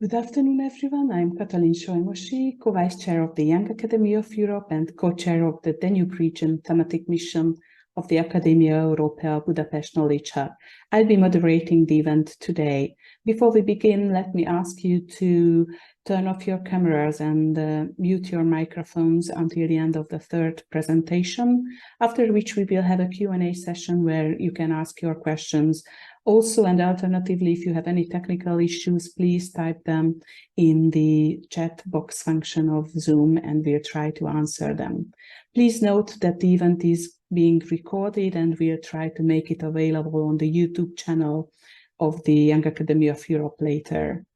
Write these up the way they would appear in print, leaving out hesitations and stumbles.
Good afternoon, everyone. I'm Katalin Solymosi, co-vice chair of the Young Academia of Europe and co-chair of the Danube Region thematic mission of the Academia Europea Budapest Knowledge Hub. I'll be moderating the event today. Before we begin, let me ask you to turn off your cameras and mute your microphones until the end of the third presentation, after which we will have a Q&A session where you can ask your questions. Also, and alternatively, if you have any technical issues, please type them in the chat box function of Zoom and we'll try to answer them. Please note that the event is being recorded and we'll try to make it available on the YouTube channel of the Young Academy of Europe later.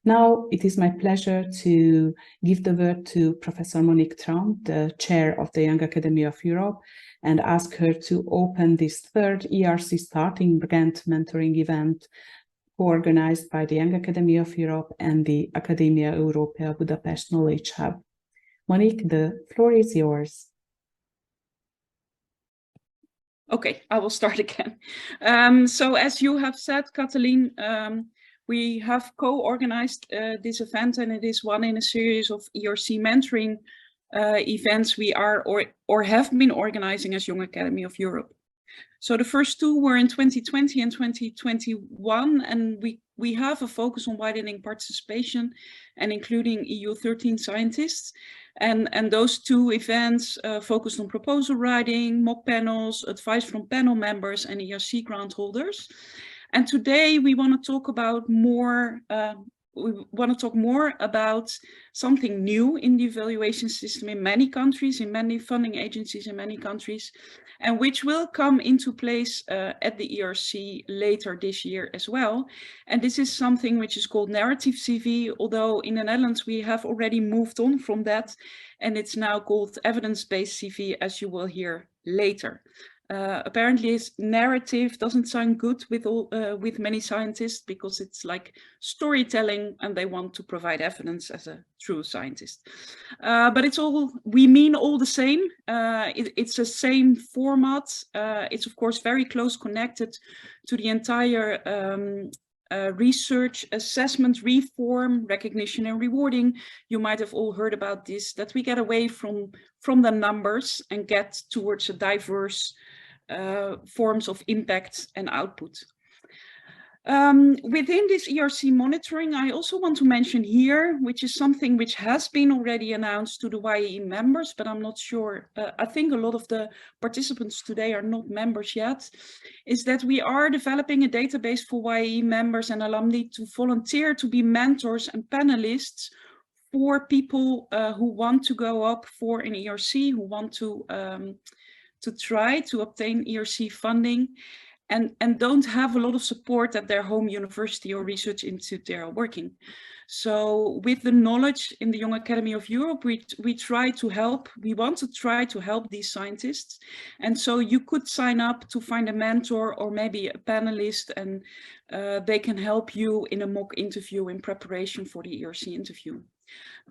Now, it is my pleasure to give the word to Professor Moniek Tromp, the chair of the Young Academy of Europe, and ask her to open this third ERC Starting Grant Mentoring event organized by the Young Academy of Europe and the Academia Europea Budapest Knowledge Hub. Moniek, the floor is yours. Okay, I will start again. So as you have said, Katalin, we have co-organized this event, and it is one in a series of ERC mentoring events we are or have been organizing as Young Academy of Europe. So the first two were in 2020 and 2021, and we have a focus on widening participation and including EU 13 scientists. And those two events focused on proposal writing, mock panels, advice from panel members and ERC grant holders. And today we want to talk about more about something new in the evaluation system in many countries, in many funding agencies in many countries, and which will come into place at the ERC later this year as well. And this is something which is called narrative CV, although in the Netherlands we have already moved on from that, and it's now called evidence-based CV, as you will hear later. Apparently narrative doesn't sound good with many scientists because it's like storytelling and they want to provide evidence as a true scientist. But we mean all the same. It's the same format. It's of course very close connected to the entire research assessment reform, recognition and rewarding. You might have all heard about this, that we get away from the numbers and get towards a diverse forms of impact and output. Within this ERC monitoring, I also want to mention here, which is something which has been already announced to the YAE members, but I'm not sure, I think a lot of the participants today are not members yet, is that we are developing a database for YAE members and alumni to volunteer to be mentors and panelists for people who want to go up for an ERC, who want to try to obtain ERC funding and don't have a lot of support at their home university or research institute they are working. So with the knowledge in the Young Academy of Europe, we want to try to help these scientists. And so you could sign up to find a mentor or maybe a panelist, and they can help you in a mock interview in preparation for the ERC interview.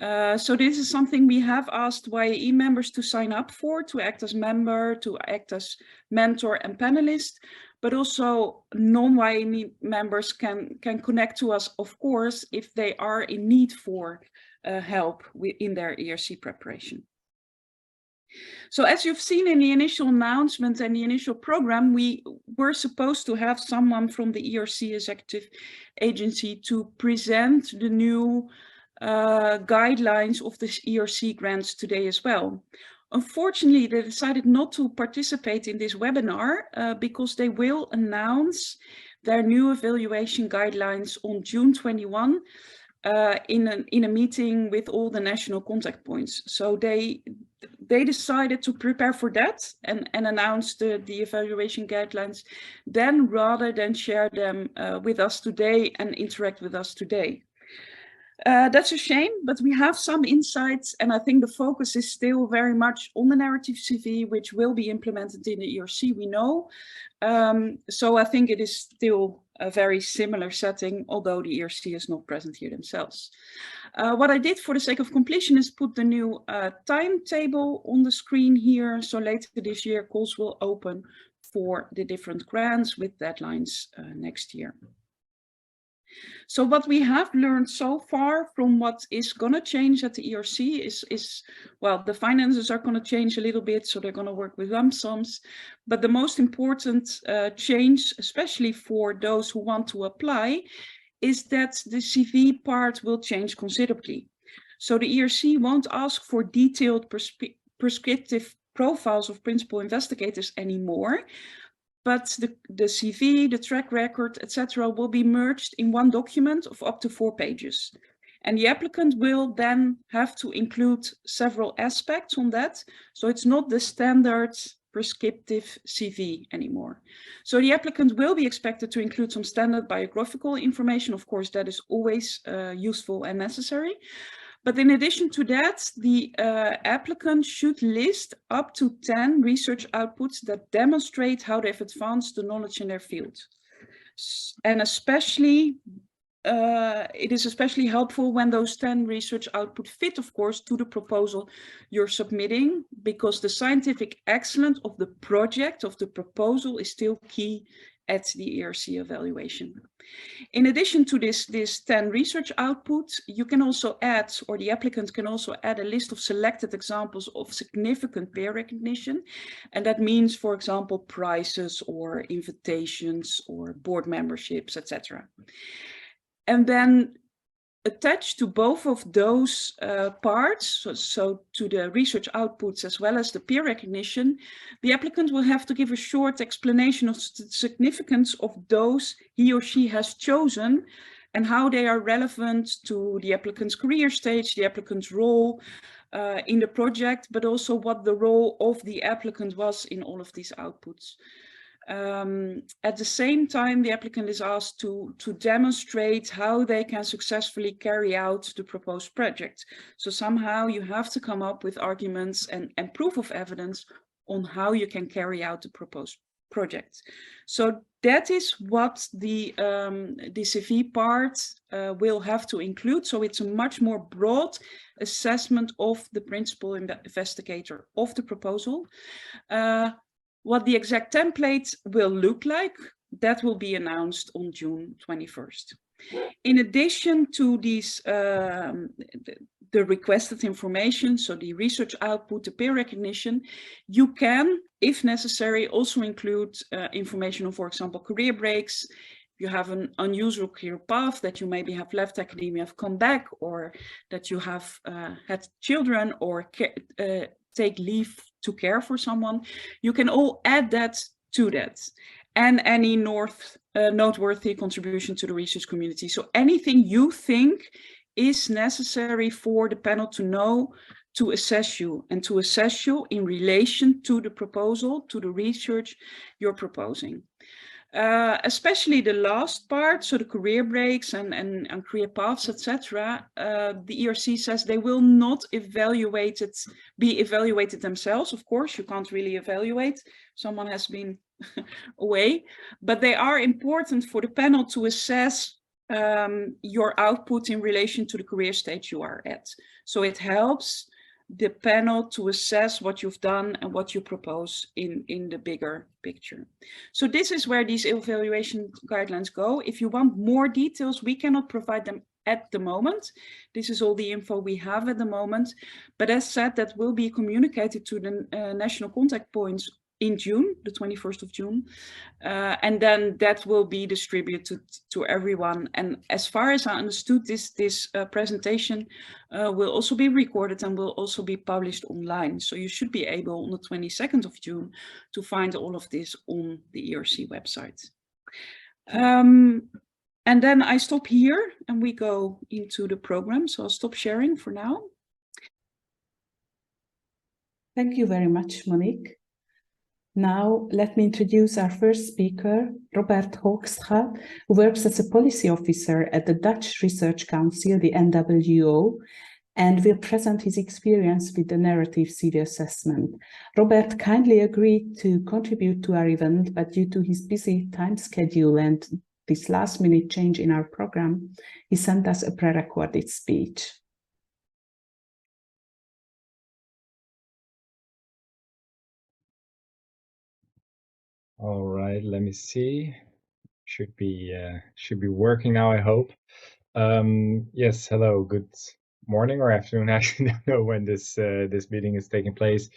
So this is something we have asked YAE members to sign up for, to act as member, to act as mentor and panelist, but also non-YAE members can connect to us, of course, if they are in need for help in their ERC preparation. So as you've seen in the initial announcement and the initial program, we were supposed to have someone from the ERC executive agency to present the new guidelines of the ERC grants today as well. Unfortunately, they decided not to participate in this webinar because they will announce their new evaluation guidelines on June 21 in a meeting with all the national contact points. So they decided to prepare for that and announce the evaluation guidelines then rather than share them with us today and interact with us today. That's a shame, but we have some insights, and I think the focus is still very much on the narrative CV, which will be implemented in the ERC, we know. So I think it is still a very similar setting, although the ERC is not present here themselves. What I did for the sake of completion is put the new timetable on the screen here. So later this year, calls will open for the different grants with deadlines next year. So what we have learned so far from what is going to change at the ERC is, well, the finances are going to change a little bit, so they're going to work with lump sums. But the most important change, especially for those who want to apply, is that the CV part will change considerably. So the ERC won't ask for detailed prescriptive profiles of principal investigators anymore, but the CV, the track record, etc., will be merged in one document of up to 4 pages. And the applicant will then have to include several aspects on that. So it's not the standard prescriptive CV anymore. So the applicant will be expected to include some standard biographical information. Of course, that is always useful and necessary. But in addition to that, the applicant should list up to 10 research outputs that demonstrate how they've advanced the knowledge in their field. And especially, it is especially helpful when those 10 research outputs fit, of course, to the proposal you're submitting, because the scientific excellence of the project, of the proposal, is still key at the ERC evaluation. In addition to this 10 research outputs, you can also add, or the applicant can also add, a list of selected examples of significant peer recognition. And that means, for example, prizes or invitations or board memberships, etc. And then attached to both of those parts, so to the research outputs as well as the peer recognition, the applicant will have to give a short explanation of the significance of those he or she has chosen and how they are relevant to the applicant's career stage, the applicant's role in the project, but also what the role of the applicant was in all of these outputs. At the same time, the applicant is asked to demonstrate how they can successfully carry out the proposed project. So somehow you have to come up with arguments and proof of evidence on how you can carry out the proposed project. So that is what the CV part will have to include. So it's a much more broad assessment of the principal investigator of the proposal. What the exact template will look like, that will be announced on June 21st. In addition to these, the requested information, so the research output, the peer recognition, you can, if necessary, also include information on, for example, career breaks. You have an unusual career path, that you maybe have left academia, have come back, or that you have had children, or take leave to care for someone, you can all add that to that. And any noteworthy contribution to the research community. So anything you think is necessary for the panel to know, to assess you, and to assess you in relation to the proposal, to the research you're proposing. Especially the last part, so the career breaks and career paths, etc. The ERC says they will not be evaluated themselves. Of course, you can't really evaluate. Someone has been away, but they are important for the panel to assess your output in relation to the career stage you are at. So it helps the panel to assess what you've done and what you propose in the bigger picture. So this is where these evaluation guidelines go. If you want more details, we cannot provide them at the moment. This is all the info we have at the moment. But as said, that will be communicated to the national contact points in June, the 21st of June. And then that will be distributed to everyone. And as far as I understood, this presentation will also be recorded and will also be published online. So you should be able on the 22nd of June to find all of this on the ERC website. And then I stop here and we go into the program. So I'll stop sharing for now. Thank you very much, Moniek. Now, let me introduce our first speaker, Robbert Hoogstraat, who works as a policy officer at the Dutch Research Council, the NWO, and will present his experience with the narrative CV assessment. Robbert kindly agreed to contribute to our event, but due to his busy time schedule and this last-minute change in our program, he sent us a pre-recorded speech. All right, let me see. should be working now, I hope. Yes, hello, good morning or afternoon. I actually don't know when this meeting is taking place,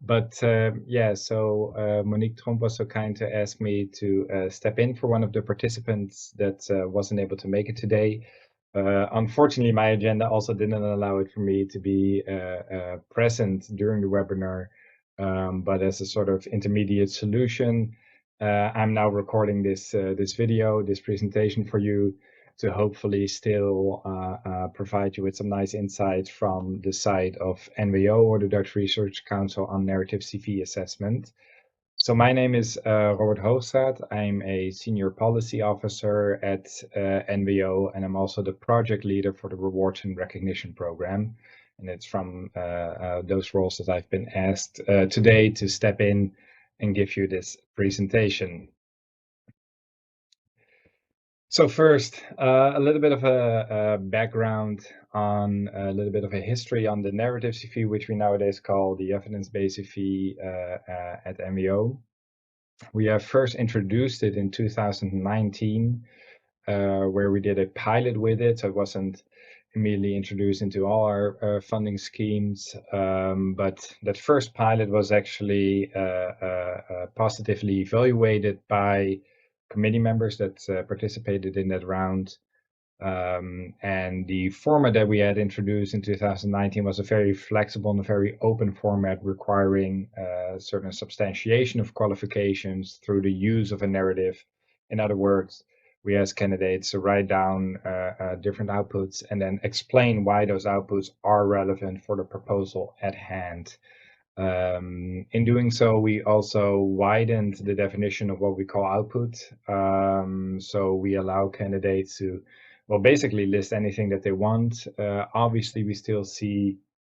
but yeah. So Moniek Tromp was so kind to ask me to step in for one of the participants that wasn't able to make it today. Unfortunately, my agenda also didn't allow it for me to be present during the webinar, but as a sort of intermediate solution, I'm now recording this video, this presentation for you, to hopefully still provide you with some nice insights from the side of NWO, or the Dutch Research Council on Narrative CV Assessment. So my name is Robbert Hoogstraat. I'm a senior policy officer at NWO, and I'm also the project leader for the Rewards and Recognition Program. And it's from those roles that I've been asked today to step in and give you this presentation. So first, a little bit of a background on a little bit of a history on the narrative CV, which we nowadays call the evidence-based CV at NWO. We have first introduced it in 2019, where we did a pilot with it. So it wasn't immediately introduced into all our funding schemes, but that first pilot was actually positively evaluated by committee members that participated in that round. And the format that we had introduced in 2019 was a very flexible and a very open format, requiring certain substantiation of qualifications through the use of a narrative. In other words, we asked candidates to write down different outputs and then explain why those outputs are relevant for the proposal at hand. In doing so, we also widened the definition of what we call output. So we allow candidates to, well, basically list anything that they want. Obviously, we still see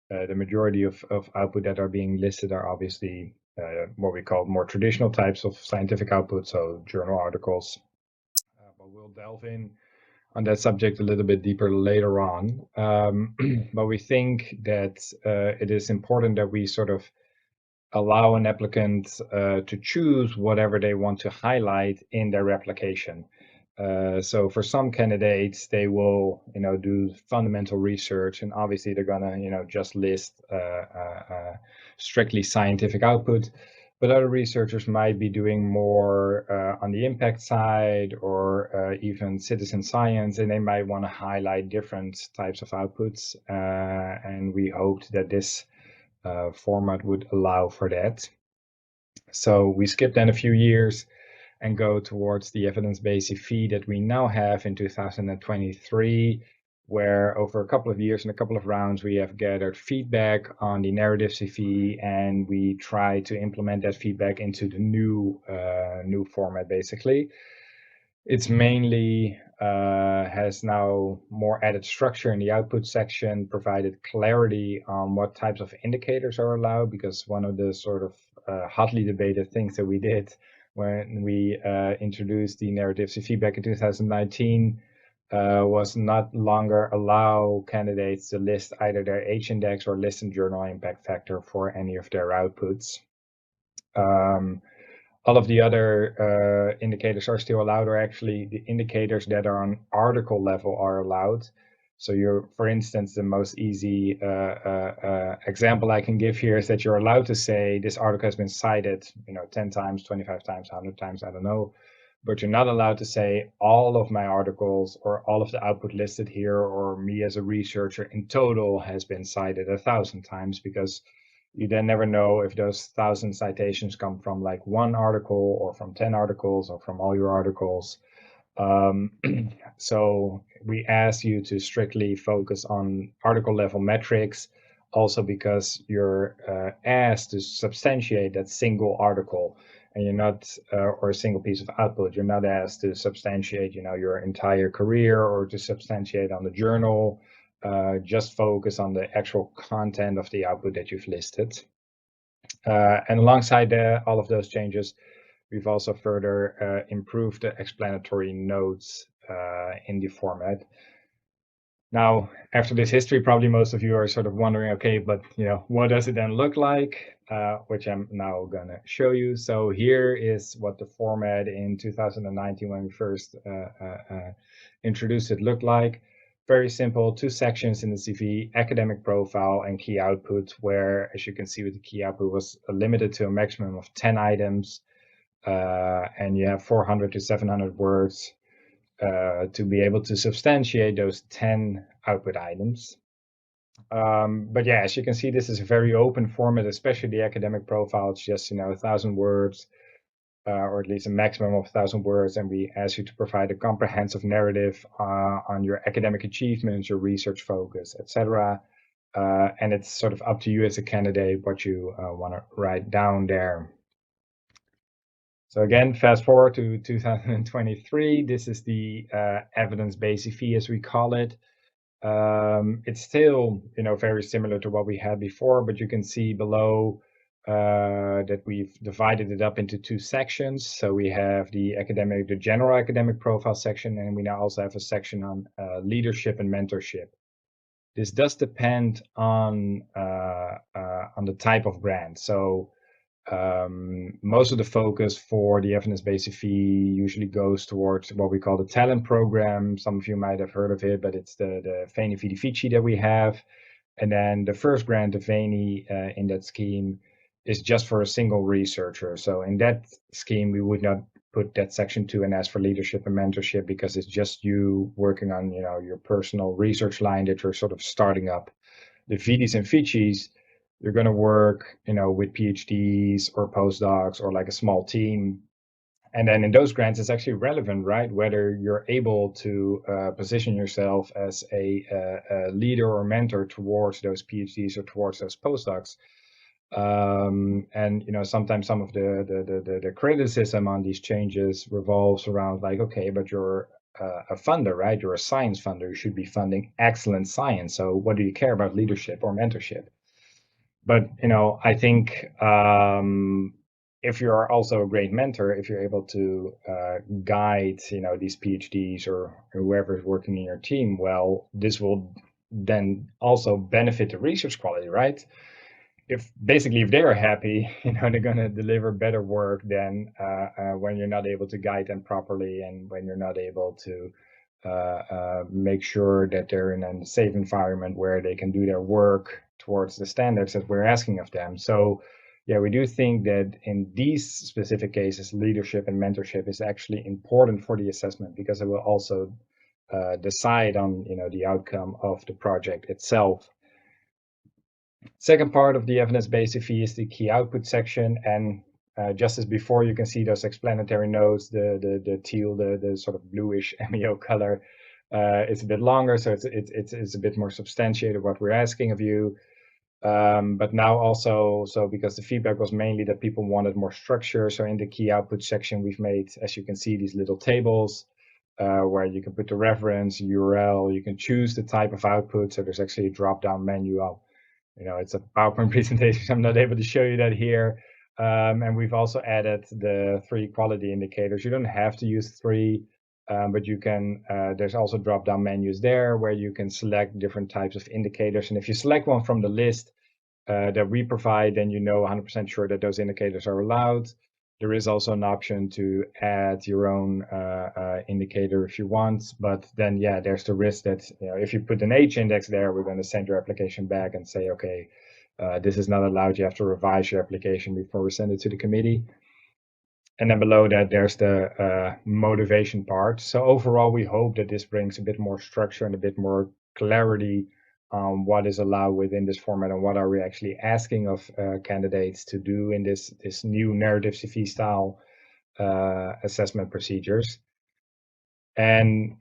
the majority of output that are being listed are obviously what we call more traditional types of scientific output, so journal articles. But we'll delve in on that subject a little bit deeper later on. But we think that it is important that we sort of allow an applicant to choose whatever they want to highlight in their application. So for some candidates, they will, do fundamental research, and obviously they're gonna, just list strictly scientific output. But other researchers might be doing more on the impact side, or even citizen science, and they might want to highlight different types of outputs. And we hoped that this format would allow for that. So we skip then a few years and go towards the evidence-based CV that we now have in 2023, where over a couple of years and a couple of rounds, we have gathered feedback on the narrative CV, and we try to implement that feedback into the new format, basically. It's mainly has now more added structure in the output section, provided clarity on what types of indicators are allowed, because one of the sort of hotly debated things that we did when we introduced the narrative CV back in 2019 was not longer allow candidates to list either their H-index or list and journal impact factor for any of their outputs. All of the other indicators are still allowed, or actually the indicators that are on article level are allowed. So for instance, the most easy example I can give here is that you're allowed to say this article has been cited, 10 times, 25 times, 100 times, I don't know. But you're not allowed to say all of my articles or all of the output listed here, or me as a researcher in total has been cited 1,000 times, because you then never know if those 1,000 citations come from like one article, or from 10 articles, or from all your articles. So we ask you to strictly focus on article level metrics, also because you're asked to substantiate that single article, and you're not, or a single piece of output. You're not asked to substantiate, your entire career, or to substantiate on the journal. Just focus on the actual content of the output that you've listed. And alongside all of those changes, we've also further improved the explanatory notes in the format. Now, after this history, probably most of you are sort of wondering, okay, but what does it then look like? Which I'm now gonna show you. So here is what the format in 2019, when we first introduced it, looked like. Very simple, 2 sections in the CV, academic profile and key output, where, as you can see with the key output, was limited to a maximum of 10 items. And you have 400 to 700 words to be able to substantiate those 10 output items. But yeah, as you can see, this is a very open format, especially the academic profile. It's just 1,000 words, or at least a maximum of 1,000 words, and we ask you to provide a comprehensive narrative on your academic achievements, your research focus, etc. And it's sort of up to you as a candidate what you want to write down there. So again, fast forward to 2023. This is the evidence-based CV, as we call it. It's still, very similar to what we had before, but you can see below that we've divided it up into 2 sections. So we have the general academic profile section, and we now also have a section on leadership and mentorship. This does depend on the type of grant. So most of the focus for the evidence-based CV usually goes towards what we call the talent program. Some of you might have heard of it, but it's the Veni Vidi Vici that we have. And then the first grant, the Veni, in that scheme is just for a single researcher. So in that scheme, we would not put that section 2 and ask for leadership and mentorship, because it's just you working on, your personal research line that you're sort of starting up. The Vidis and Vicis, you're going to work, with PhDs or postdocs or like a small team. And then in those grants, it's actually relevant, right? Whether you're able to position yourself as a leader or mentor towards those PhDs or towards those postdocs. And sometimes some of the criticism on these changes revolves around like, okay, but you're a funder, right? You're a science funder. You should be funding excellent science. So what do you care about leadership or mentorship? But I think if you're also a great mentor, if you're able to guide these PhDs or whoever is working in your team, well, this will then also benefit the research quality, right? If they are happy, they're going to deliver better work than when you're not able to guide them properly, and when you're not able to make sure that they're in a safe environment where they can do their work towards the standards that we're asking of them. So yeah, we do think that in these specific cases, leadership and mentorship is actually important for the assessment, because it will also decide on the outcome of the project itself. Second part of the evidence-based CV is the key output section, and just as before, you can see those explanatory notes, the teal, the sort of bluish MEO color. It's a bit longer, so it's a bit more substantiated what we're asking of you. But now also, so because the feedback was mainly that people wanted more structure, so in the key output section, we've made, as you can see, these little tables where you can put the reference, URL, you can choose the type of output. So there's actually a drop-down menu. It's a PowerPoint presentation, so I'm not able to show you that here. And we've also added the 3 quality indicators. You don't have to use 3, but you can, there's also drop-down menus there where you can select different types of indicators. And if you select one from the list that we provide, then 100% sure that those indicators are allowed. There is also an option to add your own indicator if you want, but then yeah, there's the risk that if you put an H index there, we're going to send your application back and say, okay, this is not allowed. You have to revise your application before we send it to the committee. And then below that, there's the motivation part. So overall, we hope that this brings a bit more structure and a bit more clarity on what is allowed within this format and what are we actually asking of candidates to do in this new narrative CV style assessment procedures. And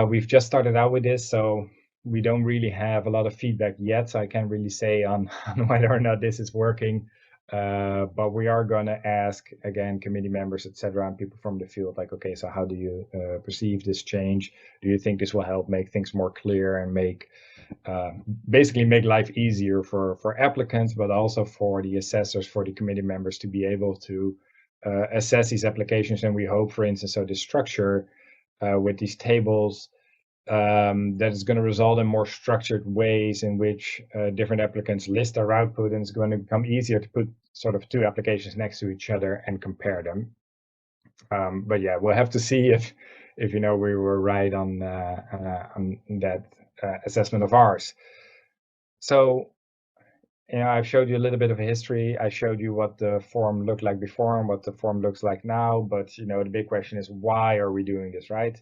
we've just started out with this, so we don't really have a lot of feedback yet, so I can't really say on whether or not this is working. But we are going to ask, again, committee members, etc., and people from the field, like, okay, so how do you perceive this change? Do you think this will help make things more clear and basically make life easier for applicants, but also for the assessors, for the committee members to be able to assess these applications? And we hope, for instance, so the structure with these tables that is going to result in more structured ways in which different applicants list their output, and it's going to become easier to put sort of two applications next to each other and compare them. But yeah, we'll have to see if we were right on that assessment of ours. So, I've showed you a little bit of a history. I showed you what the form looked like before and what the form looks like now. But the big question is, why are we doing this, right?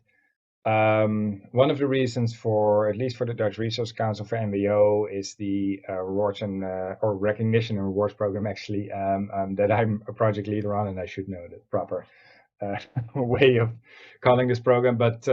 One of the reasons for, at least for the Dutch Research Council for MBO, is the rewards and or recognition and rewards program, actually, that I'm a project leader on, and I should know the proper way of calling this program. But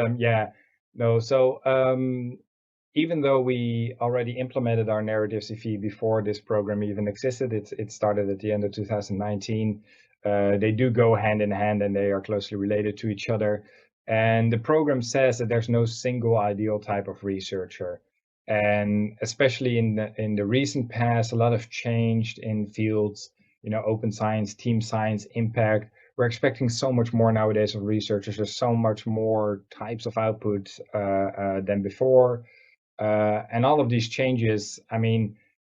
even though we already implemented our narrative CV before this program even existed, it started at the end of 2019. They do go hand in hand, and they are closely related to each other. And the program says that there's no single ideal type of researcher. And especially in the recent past, a lot have changed in fields, open science, team science, impact. We're expecting so much more nowadays of researchers. There's so much more types of output than before. And all of these changes,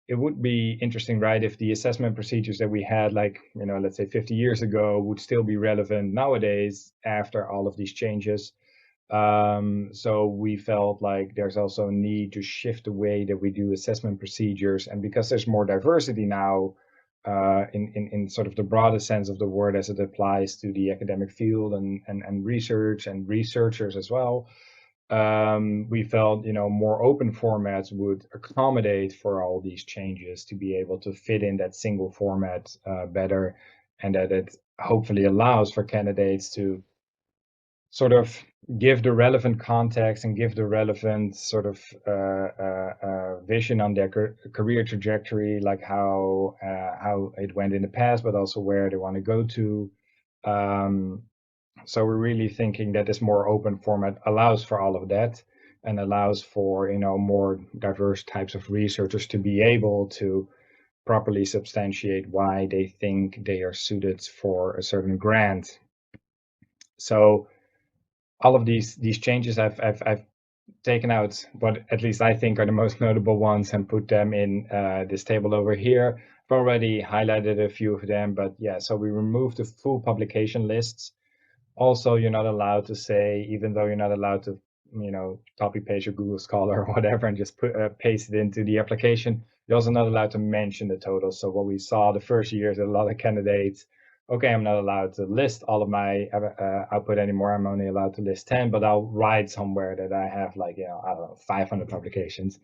it would be interesting, right, if the assessment procedures that we had, like, let's say 50 years ago, would still be relevant nowadays after all of these changes. So we felt like there's also a need to shift the way that we do assessment procedures. And because there's more diversity now, in sort of the broadest sense of the word, as it applies to the academic field and research and researchers as well, we felt more open formats would accommodate for all these changes, to be able to fit in that single format better, and that it hopefully allows for candidates to sort of give the relevant context and give the relevant sort of vision on their career trajectory, like how it went in the past, but also where they want to go to. So we're really thinking that this more open format allows for all of that, and allows for more diverse types of researchers to be able to properly substantiate why they think they are suited for a certain grant. So all of these changes I've taken out what at least I think are the most notable ones and put them in this table over here. I've already highlighted a few of them, but yeah, so we removed the full publication lists. Also, you're not allowed to say, even though you're not allowed to, copy paste your Google Scholar or whatever and just paste it into the application, you're also not allowed to mention the total. So what we saw the first year is that a lot of candidates, okay, I'm not allowed to list all of my output anymore. I'm only allowed to list 10, but I'll write somewhere that I have, like, I don't know, 500 publications.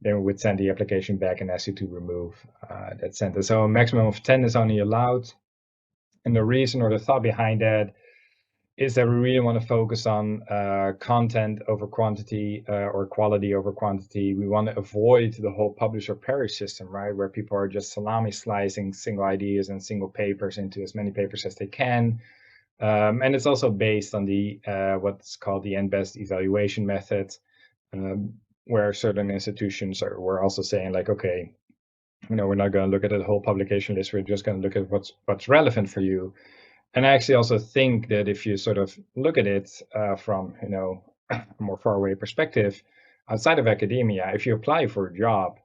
Then we would send the application back and ask you to remove that sentence. So a maximum of 10 is only allowed. And the reason or the thought behind that is that we really want to focus on content over quantity, or quality over quantity. We want to avoid the whole publish or perish system, right, where people are just salami slicing single ideas and single papers into as many papers as they can. And it's also based on the what's called the N-best evaluation method, where certain institutions were also saying, like, okay, we're not going to look at the whole publication list. We're just going to look at what's relevant for you. And I actually also think that if you sort of look at it from a more faraway perspective, outside of academia, if you apply for a job,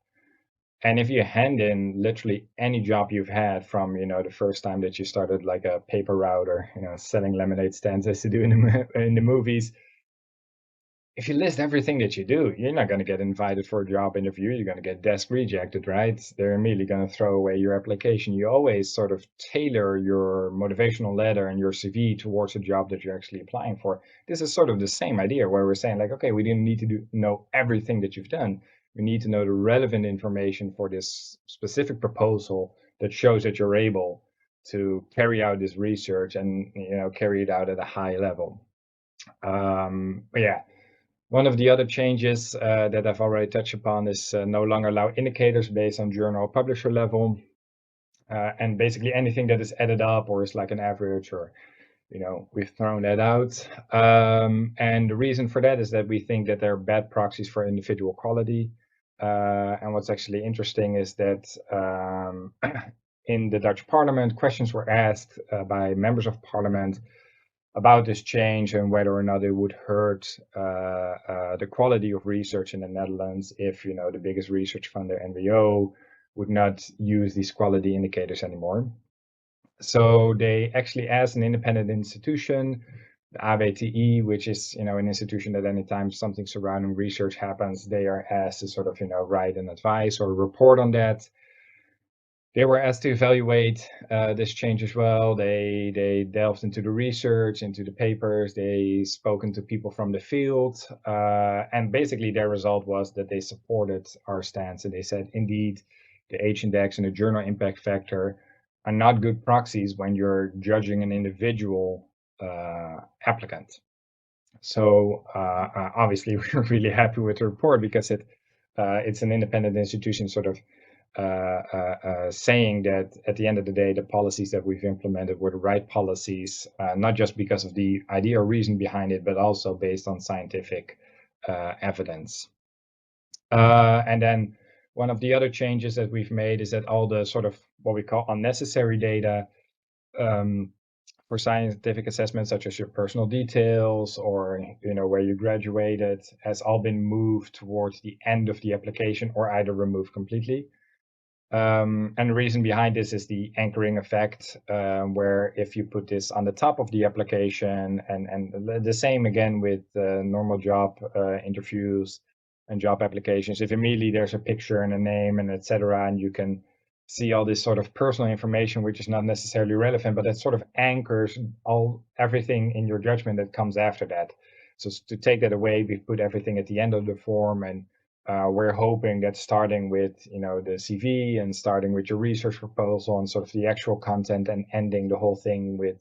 and if you hand in literally any job you've had from the first time that you started, like a paper route or selling lemonade stands as you do in the movies, if you list everything that you do, you're not going to get invited for a job interview. You're going to get desk rejected, right? They're immediately going to throw away your application. You always sort of tailor your motivational letter and your CV towards a job that you're actually applying for. This is sort of the same idea, where we're saying, like, okay, we didn't need to know everything that you've done. We need to know the relevant information for this specific proposal that shows that you're able to carry out this research and carry it out at a high level. But yeah. One of the other changes that I've already touched upon is no longer allow indicators based on journal publisher level. And basically anything that is added up or is like an average, or, we've thrown that out. And the reason for that is that we think that they're bad proxies for individual quality. And what's actually interesting is that in the Dutch parliament, questions were asked by members of parliament about this change and whether or not it would hurt the quality of research in the Netherlands if, the biggest research funder, NWO, would not use these quality indicators anymore. So they actually asked an independent institution, the AWTE, which is, an institution that anytime something surrounding research happens, they are asked to sort of, write an advice or report on that. They were asked to evaluate this change as well. They delved into the research, into the papers. They spoken to people from the field, and basically their result was that they supported our stance. And they said, indeed, the H-index and the journal impact factor are not good proxies when you're judging an individual applicant. So obviously we're really happy with the report because it's an independent institution sort of saying that at the end of the day, the policies that we've implemented were the right policies, not just because of the idea or reason behind it, but also based on scientific evidence. And then one of the other changes that we've made is that all the sort of what we call unnecessary data for scientific assessments, such as your personal details or where you graduated, has all been moved towards the end of the application or either removed completely. And the reason behind this is the anchoring effect, where if you put this on the top of the application, and the same again with normal job interviews and job applications, if immediately there's a picture and a name and etc., and you can see all this sort of personal information which is not necessarily relevant, but that sort of anchors everything in your judgment that comes after that. So to take that away, we've put everything at the end of the form, and we're hoping that starting with the CV and starting with your research proposal and sort of the actual content and ending the whole thing with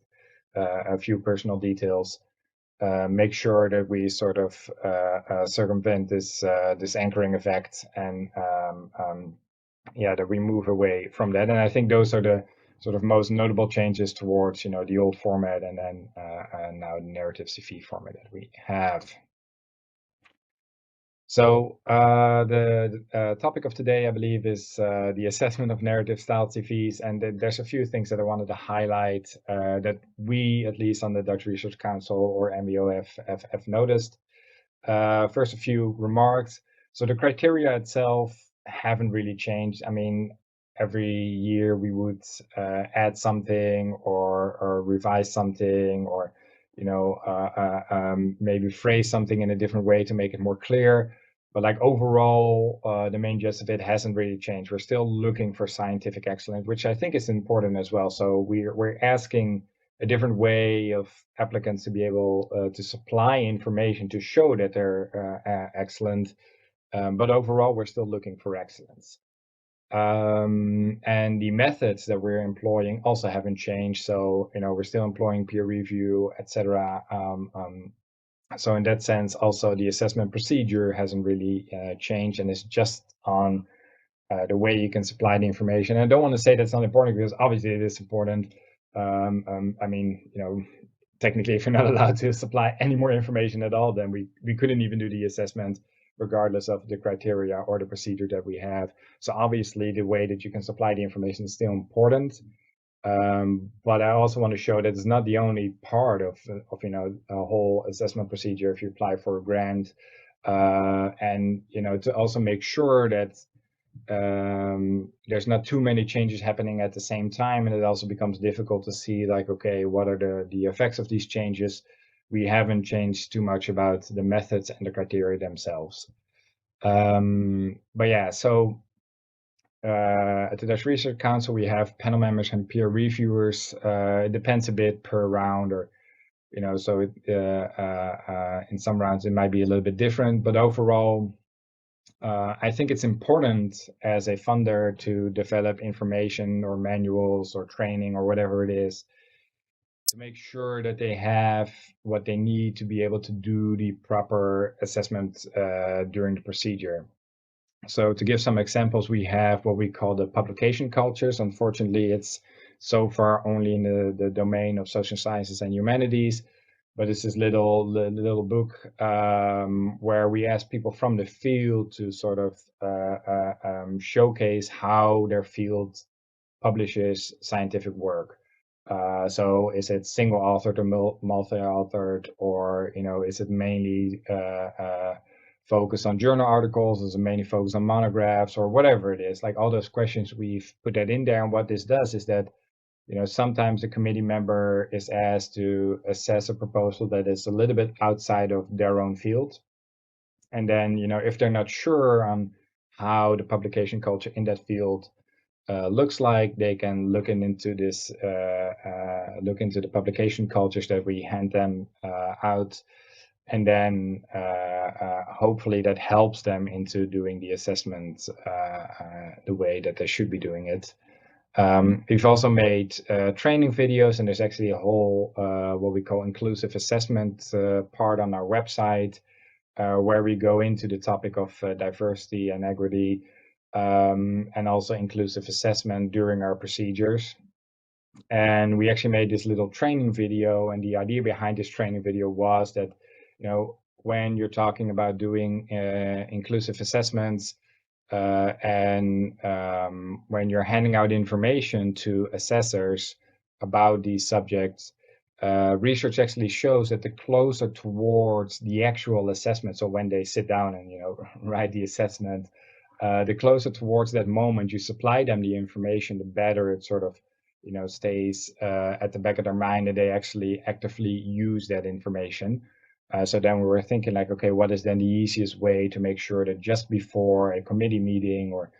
a few personal details, make sure that we sort of circumvent this anchoring effect, and that we move away from that. And I think those are the sort of most notable changes towards the old format and then now the narrative CV format that we have. So the topic of today, I believe, is the assessment of narrative style CVs. And there's a few things that I wanted to highlight that we, at least on the Dutch Research Council or NWO, have noticed. First, a few remarks. So the criteria itself haven't really changed. I mean, every year we would add something or revise something, or maybe phrase something in a different way to make it more clear. But like overall, the main gist of it hasn't really changed. We're still looking for scientific excellence, which I think is important as well. So we're asking a different way of applicants to be able to supply information to show that they're excellent. But overall, we're still looking for excellence. And the methods that we're employing also haven't changed. So, we're still employing peer review, etc. So in that sense, also the assessment procedure hasn't really changed, and it's just on the way you can supply the information. And I don't want to say that's not important, because obviously it is important. I mean, technically, if you're not allowed to supply any more information at all, then we couldn't even do the assessment, regardless of the criteria or the procedure that we have. So obviously, the way that you can supply the information is still important. But I also want to show that it's not the only part of a whole assessment procedure if you apply for a grant, and to also make sure that there's not too many changes happening at the same time, and it also becomes difficult to see, like, okay, what are the effects of these changes. We haven't changed too much about the methods and the criteria themselves. But yeah, so at the Dutch Research Council, we have panel members and peer reviewers. It depends a bit per round, or so in some rounds it might be a little bit different. But overall, I think it's important as a funder to develop information or manuals or training or whatever it is, to make sure that they have what they need to be able to do the proper assessment during the procedure. So to give some examples, we have what we call the publication cultures. Unfortunately, it's so far only in the domain of social sciences and humanities, but it's this little book where we ask people from the field to sort of showcase how their field publishes scientific work. So is it single authored or multi-authored, or is it mainly focused on journal articles? Is it mainly focused on monographs, or whatever it is? Like all those questions, we've put that in there. And what this does is that sometimes a committee member is asked to assess a proposal that is a little bit outside of their own field. And then, if they're not sure on how the publication culture in that field looks like, they can look into this, look into the publication cultures that we hand them out. And then hopefully that helps them into doing the assessment the way that they should be doing it. We've also made training videos, and there's actually a whole what we call inclusive assessment part on our website where we go into the topic of diversity and equity and also inclusive assessment during our procedures. And we actually made this little training video, and the idea behind this training video was that, when you're talking about doing inclusive assessments and when you're handing out information to assessors about these subjects, research actually shows that the closer towards the actual assessment, so when they sit down and write the assessment, the closer towards that moment you supply them the information, the better it sort of stays at the back of their mind, and they actually actively use that information. So then we were thinking like, okay, what is then the easiest way to make sure that just before a committee meeting or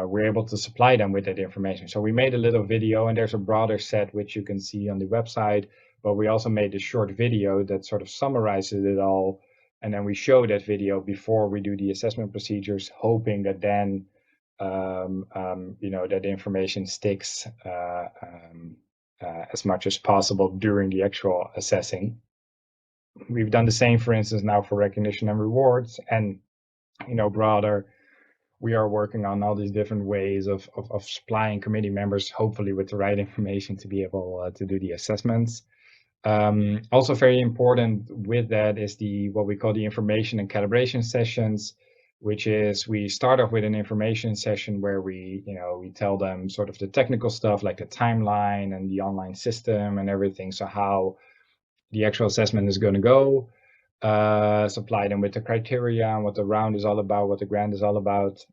we're able to supply them with that information. So we made a little video, and there's a broader set which you can see on the website, but we also made a short video that sort of summarizes it all. And then we show that video before we do the assessment procedures, hoping that then that information sticks as much as possible during the actual assessing. We've done the same, for instance, now for recognition and rewards, and broader, we are working on all these different ways of supplying committee members, hopefully with the right information to be able to do the assessments. Also very important with that is what we call the information and calibration sessions, which is we start off with an information session where we tell them sort of the technical stuff like the timeline and the online system and everything. So how the actual assessment is going to go, supply them with the criteria and what the round is all about, what the grant is all about.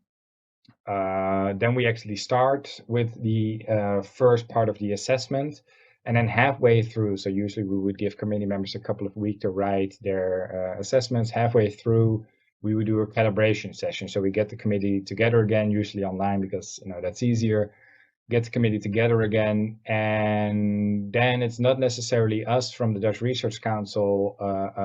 Then we actually start with the first part of the assessment, and then halfway through, so usually we would give committee members a couple of weeks to write their assessments. Halfway through, we would do a calibration session. So we get the committee together again, usually online because that's easier. Get the committee together again, and then it's not necessarily us from the Dutch Research Council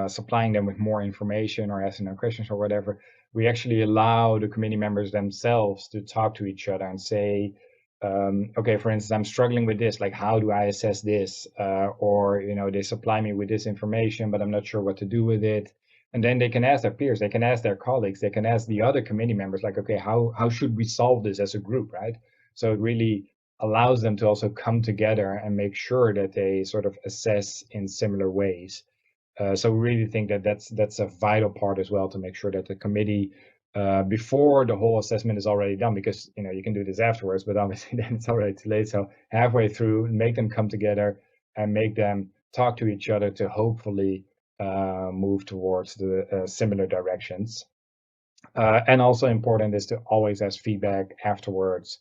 supplying them with more information or asking them questions or whatever. We actually allow the committee members themselves to talk to each other and say, okay, for instance, I'm struggling with this, like how do I assess this? Or they supply me with this information, but I'm not sure what to do with it. And then they can ask their peers, they can ask their colleagues, they can ask the other committee members, like, okay, how should we solve this as a group, right? So it really allows them to also come together and make sure that they sort of assess in similar ways. So we really think that that's a vital part as well, to make sure that the committee, before the whole assessment is already done, because you can do this afterwards, but obviously then it's already too late. So halfway through, make them come together and make them talk to each other to hopefully move towards the similar directions. And also important is to always ask feedback afterwards.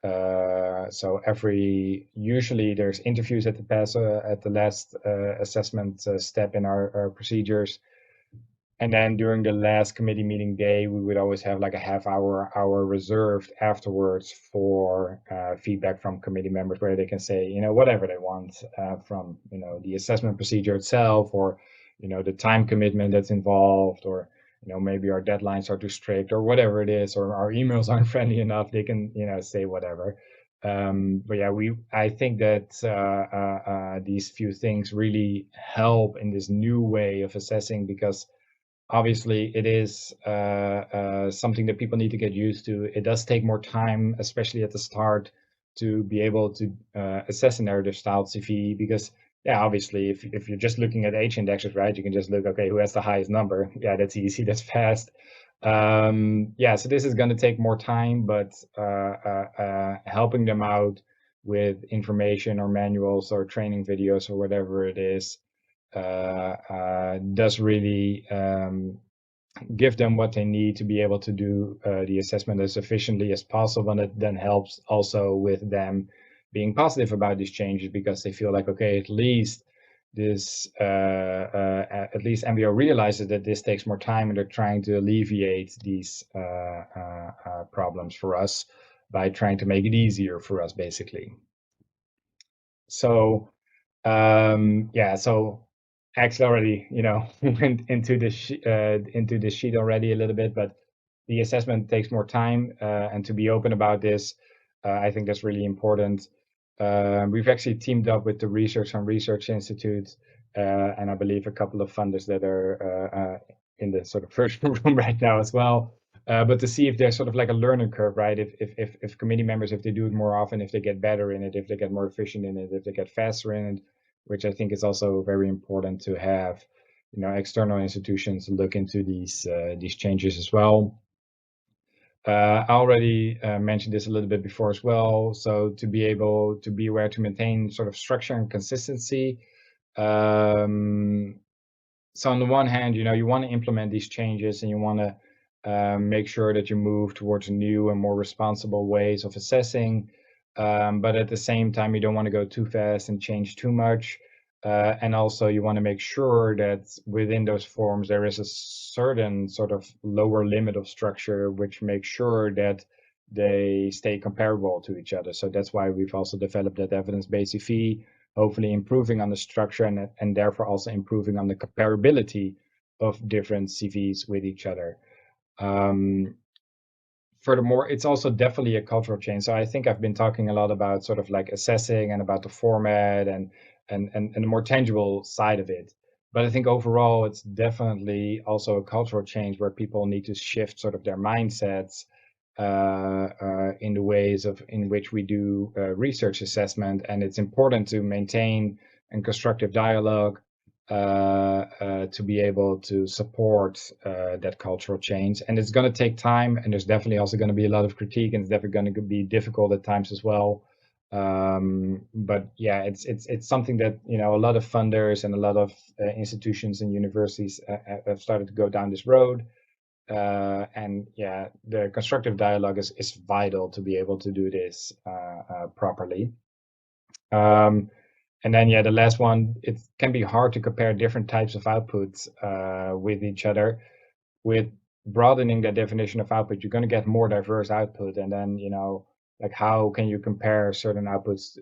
So usually there's interviews at the last assessment step in our procedures. And then during the last committee meeting day, we would always have like a hour reserved afterwards for feedback from committee members, where they can say, whatever they want from, the assessment procedure itself, or, the time commitment that's involved, or, maybe our deadlines are too strict, or whatever it is, or our emails aren't friendly enough. They can, say whatever. But yeah, I think that these few things really help in this new way of assessing, because obviously it is something that people need to get used to. It does take more time, especially at the start, to be able to assess a narrative style CV, because obviously if you're just looking at H indexes, right, you can just look, okay, who has the highest number? Yeah, that's easy, that's fast. So this is going to take more time, but helping them out with information or manuals or training videos or whatever it is does really give them what they need to be able to do the assessment as efficiently as possible. And it then helps also with them being positive about these changes, because they feel like, okay, at least MBO realizes that this takes more time, and they're trying to alleviate these problems for us by trying to make it easier for us, basically. So so actually already, went into this sheet already a little bit, but the assessment takes more time, and to be open about this, I think that's really important. We've actually teamed up with the Research on Research Institute, and I believe a couple of funders that are in the sort of first room right now as well. But to see if there's sort of like a learning curve, right? If committee members, if they do it more often, if they get better in it, if they get more efficient in it, if they get faster in it, which I think is also very important to have, external institutions look into these changes as well. I already mentioned this a little bit before as well. So to be able to be aware to maintain sort of structure and consistency. So on the one hand, you want to implement these changes, and you want to make sure that you move towards new and more responsible ways of assessing. But at the same time, you don't want to go too fast and change too much. And also you want to make sure that within those forms, there is a certain sort of lower limit of structure, which makes sure that they stay comparable to each other. So that's why we've also developed that evidence-based CV, hopefully improving on the structure and therefore also improving on the comparability of different CVs with each other. Furthermore, it's also definitely a cultural change. So I think I've been talking a lot about sort of like assessing and about the format and the more tangible side of it. But I think overall, it's definitely also a cultural change where people need to shift sort of their mindsets in the ways in which we do research assessment. And it's important to maintain a constructive dialogue to be able to support that cultural change. And it's going to take time, and there's definitely also going to be a lot of critique, and it's definitely going to be difficult at times as well. But yeah, it's something that a lot of funders and a lot of institutions and universities have started to go down this road. And yeah, the constructive dialogue is vital to be able to do this properly. And then, the last one, it can be hard to compare different types of outputs with each other. With broadening the definition of output, you're going to get more diverse output. And then, like how can you compare certain outputs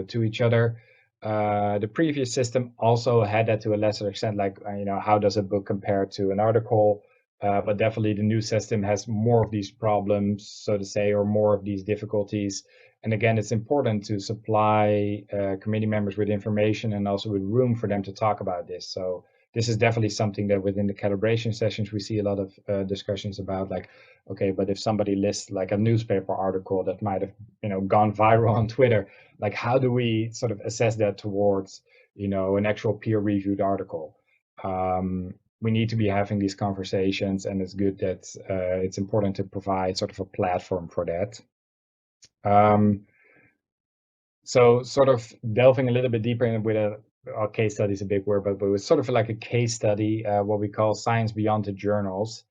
to each other? The previous system also had that to a lesser extent, like, how does a book compare to an article? But definitely the new system has more of these problems, so to say, or more of these difficulties. And again, it's important to supply committee members with information and also with room for them to talk about this. So this is definitely something that within the calibration sessions, we see a lot of discussions about, like, okay, but if somebody lists like a newspaper article that might have, gone viral on Twitter, like how do we sort of assess that towards, an actual peer-reviewed article? We need to be having these conversations, and it's good that it's important to provide sort of a platform for that. So sort of delving a little bit deeper in with a case study is a big word, but it was sort of like a case study, what we call science beyond the journals.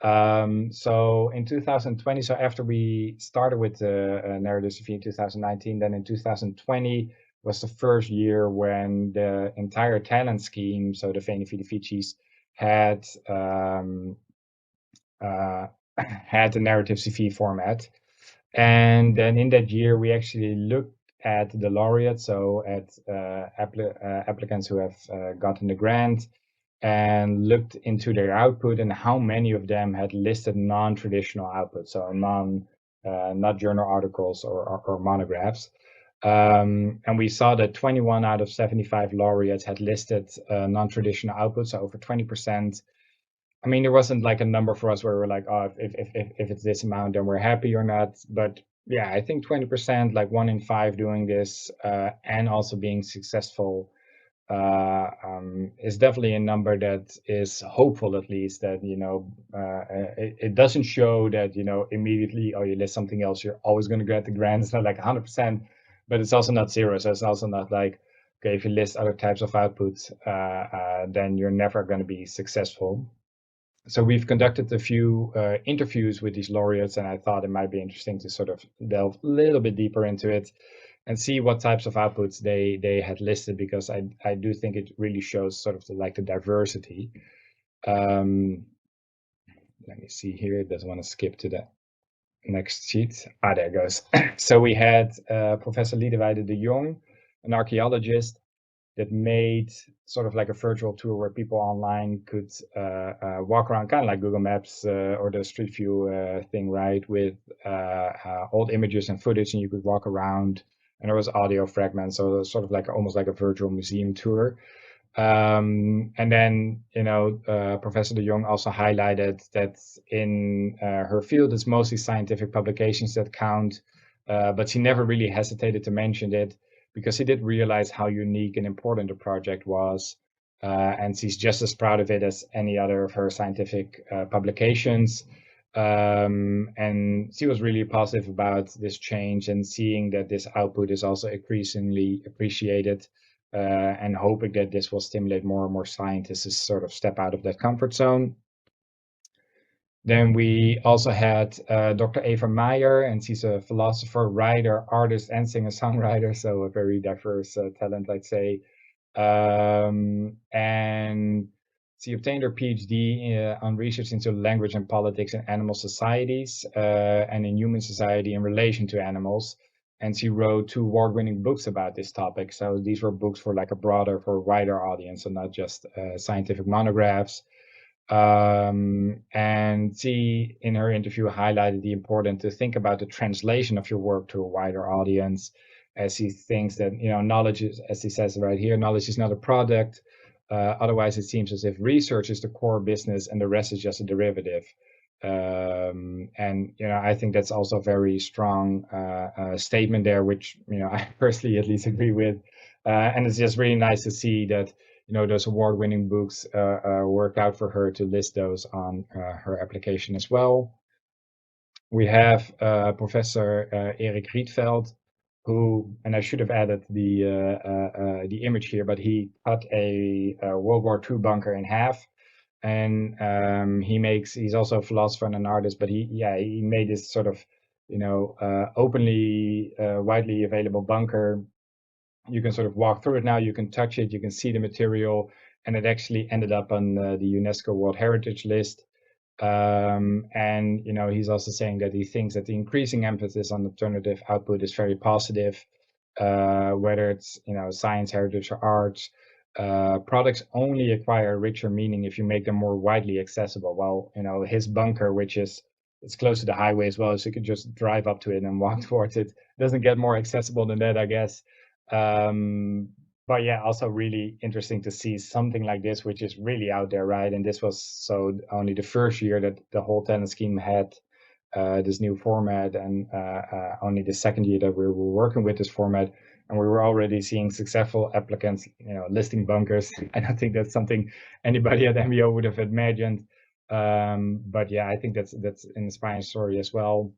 So in 2020, so after we started with the narrative CV in 2019, then in 2020 was the first year when the entire talent scheme, so the Veni-Vidi-Vicis, had the narrative CV format. And then in that year, we actually looked at the laureates, so at applicants who have gotten the grant, and looked into their output and how many of them had listed non-traditional output, so not journal articles or monographs. And we saw that 21 out of 75 laureates had listed non-traditional output, so over 20%. I mean, there wasn't like a number for us where we're like, oh, if it's this amount, then we're happy or not. But yeah, I think 20%, like 1 in 5 doing this and also being successful is definitely a number that is hopeful, at least, that, it doesn't show that, immediately, oh, you list something else, you're always going to get the grant. It's not like 100%. but it's also not zero. So it's also not like, okay, if you list other types of outputs, then you're never going to be successful. So we've conducted a few interviews with these laureates, and I thought it might be interesting to sort of delve a little bit deeper into it and see what types of outputs they had listed, because I do think it really shows sort of the diversity. Let me see here. It doesn't want to skip to the next sheet. There it goes. So we had Professor Liederweide de Jong, an archaeologist, that made sort of like a virtual tour where people online could walk around, kind of like Google Maps or the Street View thing, right? With old images and footage, and you could walk around, and there was audio fragments, so it was sort of like almost like a virtual museum tour. And then, Professor de Jong also highlighted that in her field, it's mostly scientific publications that count, but she never really hesitated to mention it, because he did realize how unique and important the project was. And she's just as proud of it as any other of her scientific publications. And she was really positive about this change and seeing that this output is also increasingly appreciated, and hoping that this will stimulate more and more scientists to sort of step out of that comfort zone. Then we also had Dr. Eva Meyer, and she's a philosopher, writer, artist, and singer-songwriter, so a very diverse talent, I'd say. And she obtained her PhD on research into language and politics in animal societies and in human society in relation to animals. And she wrote 2 award-winning books about this topic. So these were books for like for a wider audience, and not just scientific monographs. And she, in her interview, highlighted the importance to think about the translation of your work to a wider audience, as she thinks that, knowledge is, as she says right here, knowledge is not a product. Otherwise, it seems as if research is the core business and the rest is just a derivative. And, I think that's also a very strong statement there, which, I personally at least agree with. And it's just really nice to see that, those award-winning books worked out for her to list those on her application as well. We have Professor Erik Rietveld, who, and I should have added the image here, but he cut a World War II bunker in half, and he's also a philosopher and an artist, but he made this sort of openly widely available bunker. You can sort of walk through it now, you can touch it, you can see the material, and it actually ended up on the UNESCO World Heritage List. And he's also saying that he thinks that the increasing emphasis on alternative output is very positive, whether it's science, heritage, or arts. Products only acquire richer meaning if you make them more widely accessible. Well, his bunker, which it's close to the highway as well, so you could just drive up to it and walk towards it. Doesn't get more accessible than that, I guess. But yeah, also really interesting to see something like this, which is really out there, right? And this was only the first year that the whole talent scheme had this new format, and only the second year that we were working with this format, and we were already seeing successful applicants, listing bunkers. I don't think that's something anybody at MEO would have imagined. But yeah, I think that's an inspiring story as well.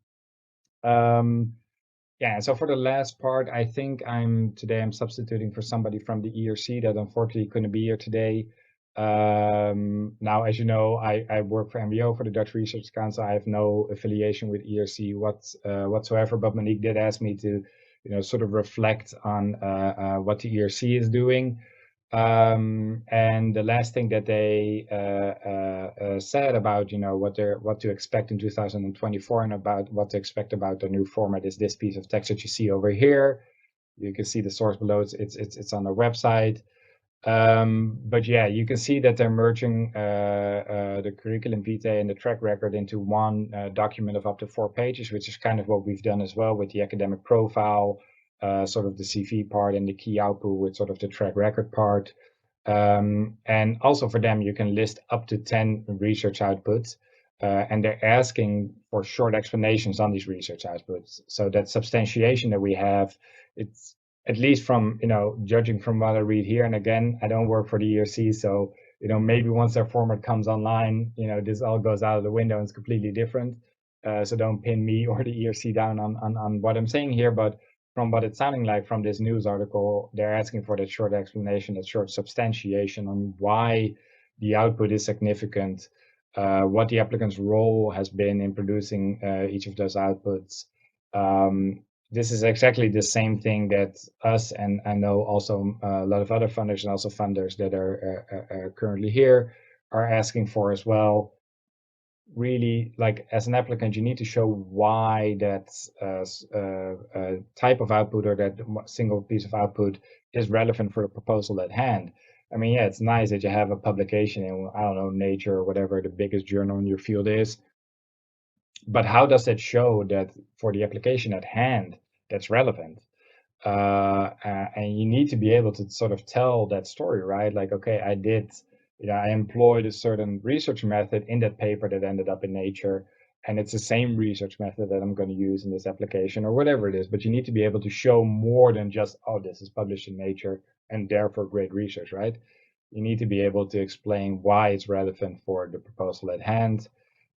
Yeah, so for the last part, I think I'm substituting for somebody from the ERC that unfortunately couldn't be here today. Now, as you know, I work for MEO, for the Dutch Research Council. I have no affiliation with ERC whatsoever, but Moniek did ask me to, sort of reflect on what the ERC is doing. And the last thing that they said about what to expect in 2024 and about what to expect about the new format is this piece of text that you see over here. You can see the source below. It's on their website. But yeah, you can see that they're merging the curriculum vitae and the track record into one document of up to 4 pages, which is kind of what we've done as well with the academic profile, sort of the CV part, and the key output with sort of the track record part. And also for them, you can list up to 10 research outputs, and they're asking for short explanations on these research outputs. So that substantiation that we have, it's at least from, judging from what I read here, and again, I don't work for the ERC, so, maybe once their format comes online, this all goes out of the window and it's completely different. So don't pin me or the ERC down on what I'm saying here, but from what it's sounding like from this news article, they're asking for that short explanation, that short substantiation on why the output is significant, what the applicant's role has been in producing each of those outputs. This is exactly the same thing that us, and I know also a lot of other funders and also funders that are currently here are asking for as well. Really, like as an applicant, you need to show why that type of output or that single piece of output is relevant for the proposal at hand. I mean, yeah, it's nice that you have a publication in, I don't know, Nature or whatever the biggest journal in your field is. But how does that show that for the application at hand, that's relevant? And you need to be able to sort of tell that story, right? Like, okay, I employed a certain research method in that paper that ended up in Nature, and it's the same research method that I'm going to use in this application or whatever it is. But you need to be able to show more than just, oh, this is published in Nature and therefore great research, right? You need to be able to explain why it's relevant for the proposal at hand.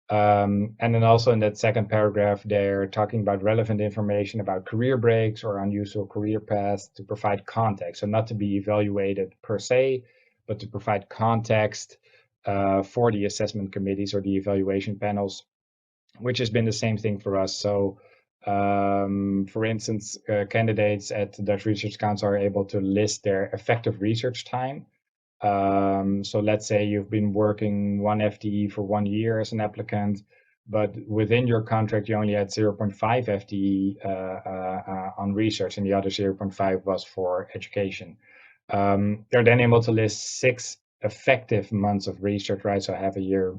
And then also in that second paragraph, they're talking about relevant information about career breaks or unusual career paths to provide context. So not to be evaluated per se, but to provide context for the assessment committees or the evaluation panels, which has been the same thing for us. So, for instance, candidates at the Dutch Research Council are able to list their effective research time. So let's say you've been working 1 FTE for 1 year as an applicant, but within your contract, you only had 0.5 FTE on research, and the other 0.5 was for education. They're then able to list 6 effective months of research, right? So half a year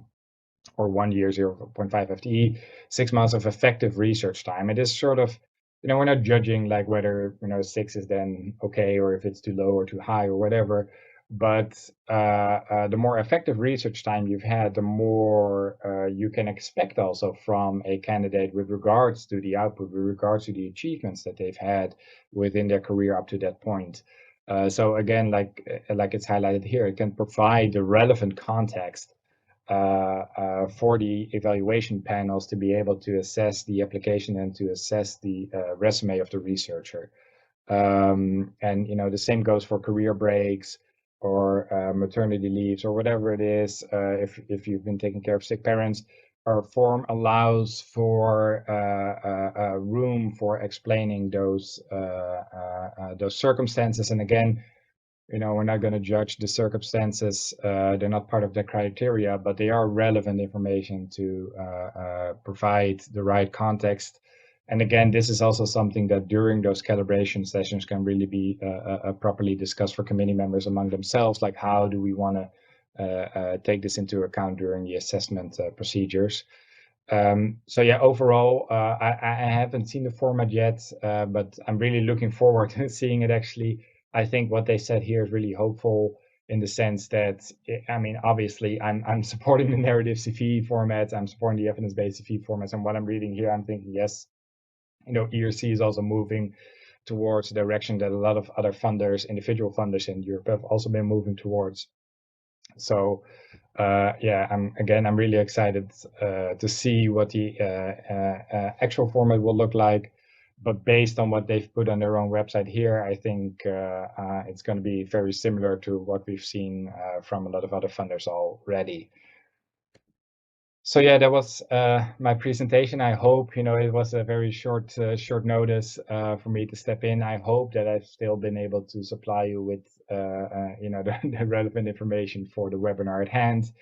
or 1 year, 0.5 FTE, 6 months of effective research time. It is sort of, we're not judging like whether, 6 is then okay, or if it's too low or too high or whatever. But the more effective research time you've had, the more you can expect also from a candidate with regards to the output, with regards to the achievements that they've had within their career up to that point. So again, like it's highlighted here, it can provide the relevant context for the evaluation panels to be able to assess the application and to assess the resume of the researcher. And the same goes for career breaks or maternity leaves or whatever it is. If you've been taking care of sick parents, our form allows for room for explaining those circumstances. And again, we're not going to judge the circumstances. They're not part of the criteria, but they are relevant information to provide the right context. And again, this is also something that during those calibration sessions can really be properly discussed for committee members among themselves, like how do we want to take this into account during the assessment procedures. So yeah, overall, I haven't seen the format yet, but I'm really looking forward to seeing it actually. I think what they said here is really hopeful in the sense that, I mean, obviously I'm supporting the narrative CV formats, I'm supporting the evidence-based CV formats, and what I'm reading here, I'm thinking, yes, ERC is also moving towards the direction that a lot of other funders, individual funders in Europe have also been moving towards. So yeah, I'm really excited to see what the actual format will look like. But based on what they've put on their own website here, I think it's going to be very similar to what we've seen from a lot of other funders already. So yeah, that was my presentation. I hope, it was a very short notice for me to step in. I hope that I've still been able to supply you with, the relevant information for the webinar at hand.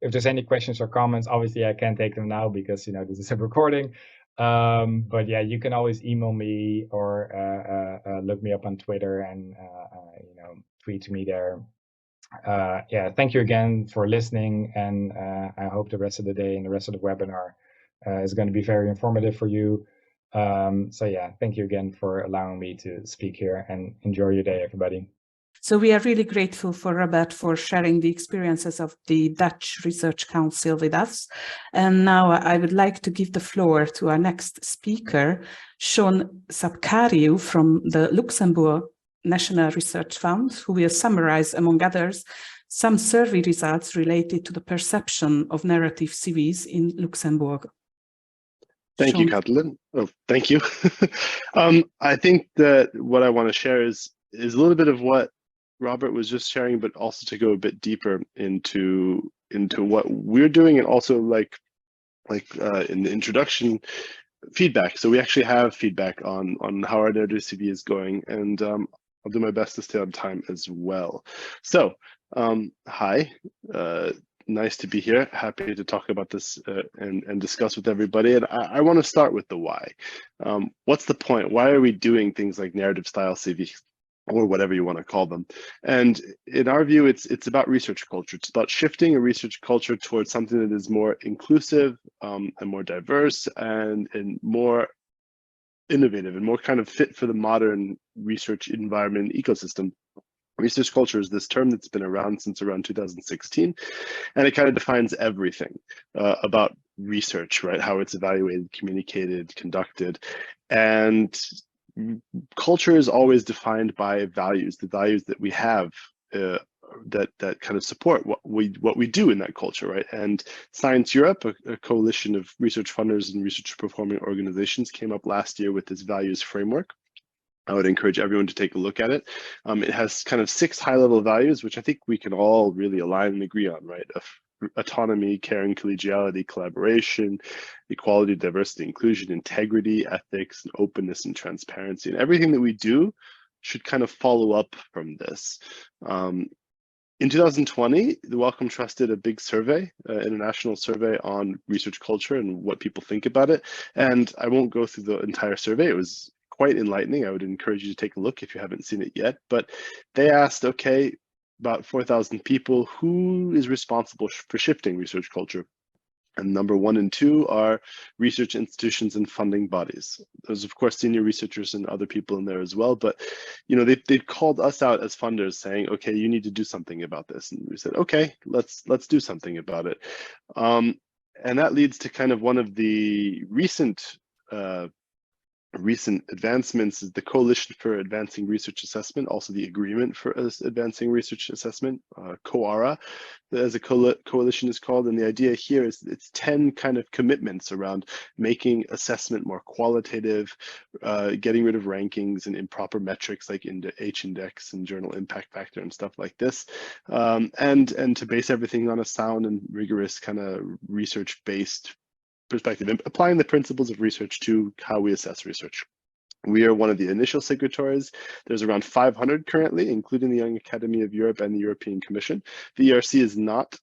If there's any questions or comments, obviously I can't take them now because, this is a recording. But yeah, you can always email me or look me up on Twitter and, tweet to me there. Yeah, thank you again for listening, and I hope the rest of the day and the rest of the webinar is going to be very informative for you. So yeah, thank you again for allowing me to speak here, and enjoy your day, everybody. So we are really grateful for Robbert for sharing the experiences of the Dutch Research Council with us. And now I would like to give the floor to our next speaker, Sean Sapcariu from the Luxembourg National Research Fund, who will summarize, among others, some survey results related to the perception of narrative CVs in Luxembourg. Thank you, Katalin. Oh, thank you. I think that what I want to share is a little bit of what Robbert was just sharing, but also to go a bit deeper into what we're doing, and also like in the introduction, feedback. So we actually have feedback on how our narrative CV is going, and I'll do my best to stay on time as well. So hi. Nice to be here. Happy to talk about this and discuss with everybody. And I want to start with the why. What's the point? Why are we doing things like narrative style CV, or whatever you want to call them? And in our view, it's about research culture. It's about shifting a research culture towards something that is more inclusive and more diverse and more innovative and more kind of fit for the modern research environment ecosystem. Research culture is this term that's been around since around 2016, and it kind of defines everything about research, right? How it's evaluated, communicated, conducted. And culture is always defined by values, the values that we have that kind of support what we do in that culture, right? And Science Europe, a coalition of research funders and research performing organizations, came up last year with this values framework. I would encourage everyone to take a look at it. It has kind of 6 high-level values, which I think we can all really align and agree on, right? Autonomy, caring, collegiality, collaboration, equality, diversity, inclusion, integrity, ethics, and openness and transparency. And everything that we do should kind of follow up from this. In 2020, the Wellcome Trust did a big survey, international survey on research culture and what people think about it. And I won't go through the entire survey. It was quite enlightening. I would encourage you to take a look if you haven't seen it yet. But they asked, okay, about 4,000 people, who is responsible for shifting research culture? And number 1 and 2 are research institutions and funding bodies. There's of course senior researchers and other people in there as well, but you know, they've called us out as funders saying, okay, you need to do something about this. And we said, okay, let's do something about it. And that leads to kind of one of the recent advancements is the Coalition for Advancing Research Assessment, also the Agreement for Advancing Research Assessment, COARA, as a coalition is called. And the idea here is it's 10 kind of commitments around making assessment more qualitative, getting rid of rankings and improper metrics like H-index and journal impact factor and stuff like this, and to base everything on a sound and rigorous kind of research-based perspective, and applying the principles of research to how we assess research. We are one of the initial signatories. There's around 500 currently, including the Young Academia of Europe and the European Commission. The ERC is not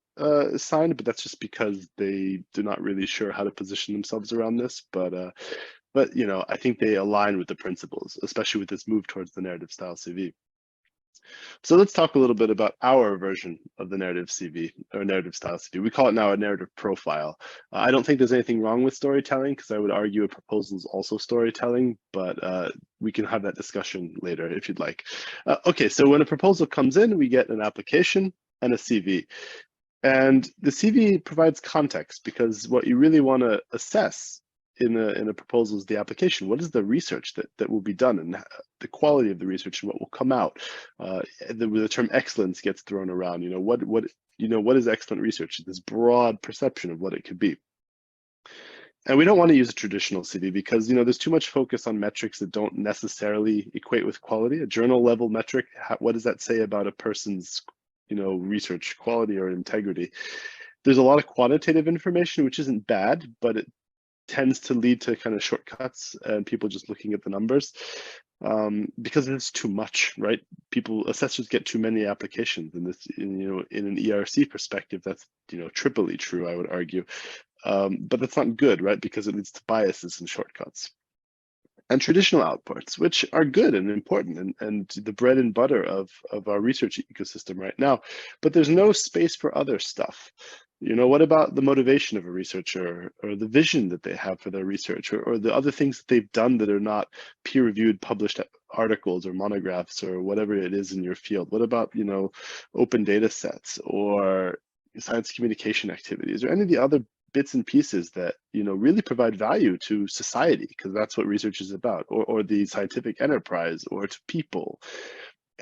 signed, but that's just because they do not really sure how to position themselves around this. But you know, I think they align with the principles, especially with this move towards the narrative style CV. So let's talk a little bit about our version of the narrative CV, or narrative style CV. We call it now a narrative profile. I don't think there's anything wrong with storytelling, because I would argue a proposal is also storytelling, but we can have that discussion later if you'd like. Okay, so when a proposal comes in, we get an application and a CV. And the CV provides context, because what you really want to assess in a proposal is the application. What is the research that will be done, and the quality of the research, and what will come out? The term excellence gets thrown around. You know, what is excellent research? This broad perception of what it could be. And we don't want to use a traditional CV because, you know, there's too much focus on metrics that don't necessarily equate with quality. A journal level metric, what does that say about a person's, you know, research quality or integrity? There's a lot of quantitative information, which isn't bad, but it tends to lead to kind of shortcuts and people just looking at the numbers because it's too much, right? Assessors get too many applications, and this, you know, in an ERC perspective, that's, you know, triply true, I would argue. But that's not good, right? Because it leads to biases and shortcuts. And traditional outputs, which are good and important and the bread and butter of our research ecosystem right now, but there's no space for other stuff. You know, what about the motivation of a researcher, or the vision that they have for their research, or the other things that they've done that are not peer-reviewed, published articles or monographs or whatever it is in your field? What about, you know, open data sets or science communication activities, or any of the other bits and pieces that, you know, really provide value to society, because that's what research is about, or the scientific enterprise, or to people?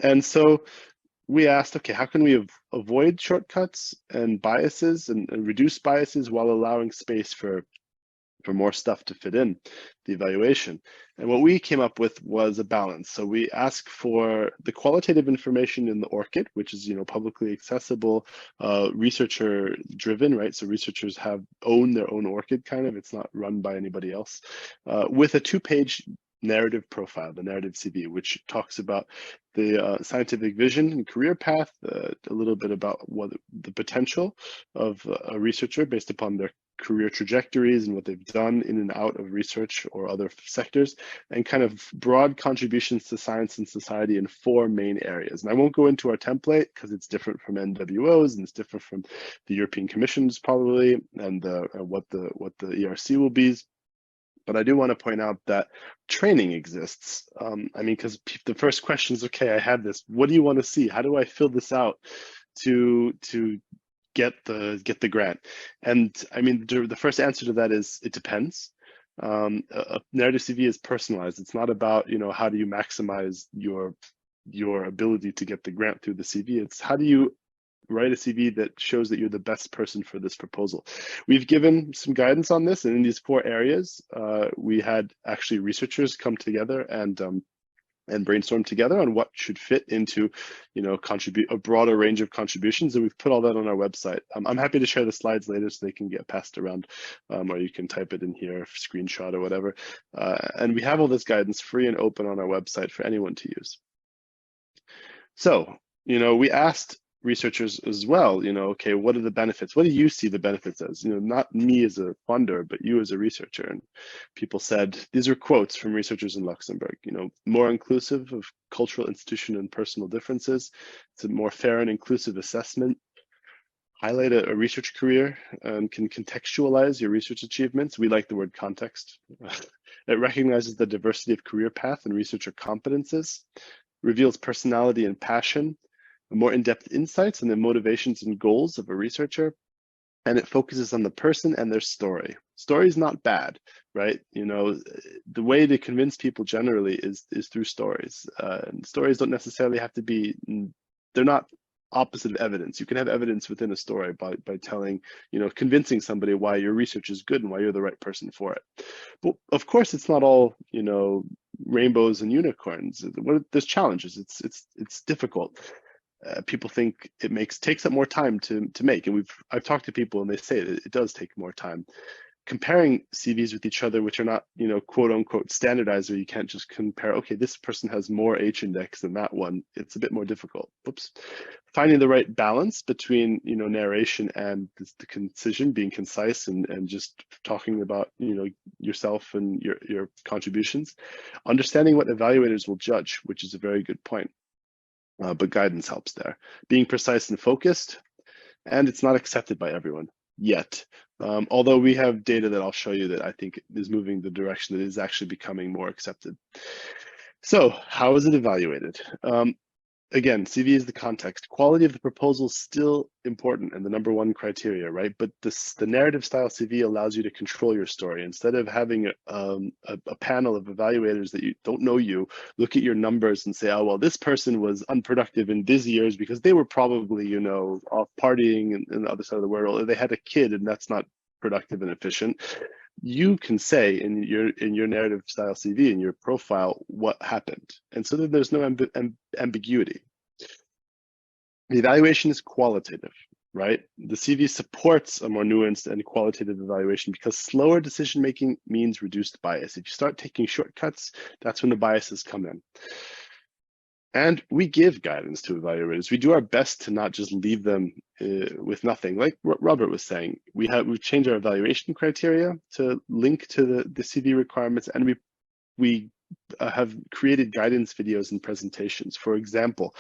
And so we asked, okay, how can we avoid shortcuts and biases and reduce biases while allowing space for for more stuff to fit in the evaluation. And what we came up with was a balance. So we ask for the qualitative information in the ORCID, which is, publicly accessible, researcher driven, right? So researchers own their own ORCID kind of, it's not run by anybody else, with a 2-page narrative profile, the narrative CV, which talks about the scientific vision and career path, a little bit about what the potential of a researcher based upon their career trajectories and what they've done in and out of research or other sectors, and kind of broad contributions to science and society in 4 main areas. And I won't go into our template because it's different from NWOs and it's different from the European Commission's probably, and what the ERC will be. But I do want to point out that training exists. Because the first question is, okay, I have this. What do you want to see? How do I fill this out to get the grant? And the first answer to that is it depends. A narrative CV is personalized. It's not about how do you maximize your ability to get the grant through the CV. It's how do you write a CV that shows that you're the best person for this proposal. We've given some guidance on this, and in these 4 areas, we had actually researchers come together and brainstorm together on what should fit into, contribute a broader range of contributions, and we've put all that on our website. I'm happy to share the slides later so they can get passed around, or you can type it in here, screenshot or whatever. And we have all this guidance free and open on our website for anyone to use. So, we asked researchers as well, okay, what are the benefits? What do you see the benefits as? Not me as a funder, but you as a researcher. And people said, these are quotes from researchers in Luxembourg, more inclusive of cultural, institutional, and personal differences. It's a more fair and inclusive assessment. Highlight a research career and can contextualize your research achievements. We like the word context. It recognizes the diversity of career path and researcher competences, reveals personality and passion, more in-depth insights on the motivations and goals of a researcher, and it focuses on the person and their story. Story is not bad, right? The way to convince people generally is through stories. And stories don't necessarily have to be, they're not opposite of evidence. You can have evidence within a story by telling, convincing somebody why your research is good and why you're the right person for it. But of course, it's not all, rainbows and unicorns. There's challenges. It's difficult. People think it takes up more time to make, and I've talked to people and they say that it does take more time. Comparing CVs with each other, which are not quote unquote standardized, where you can't just compare, okay, this person has more H index than that one, it's a bit more difficult. Oops. Finding the right balance between narration and the concision, being concise and just talking about yourself and your contributions. Understanding what evaluators will judge, which is a very good point. But guidance helps there. Being precise and focused, and it's not accepted by everyone yet. Although we have data that I'll show you that I think is moving the direction that is actually becoming more accepted. So how is it evaluated? Again, CV is the context. Quality of the proposal is still important and the #1 criteria, right? But the narrative style CV allows you to control your story. Instead of having a panel of evaluators that don't know you, look at your numbers and say, oh, well, this person was unproductive in these years because they were probably, off partying in the other side of the world, or they had a kid and that's not productive and efficient. You can say in your narrative style CV, in your profile, what happened. And so that there's no ambiguity. The evaluation is qualitative, right? The CV supports a more nuanced and qualitative evaluation because slower decision-making means reduced bias. If you start taking shortcuts, that's when the biases come in. And we give guidance to evaluators. We do our best to not just leave them with nothing. Like Robert was saying, we've changed our evaluation criteria to link to the CV requirements, and we have created guidance videos and presentations. For example,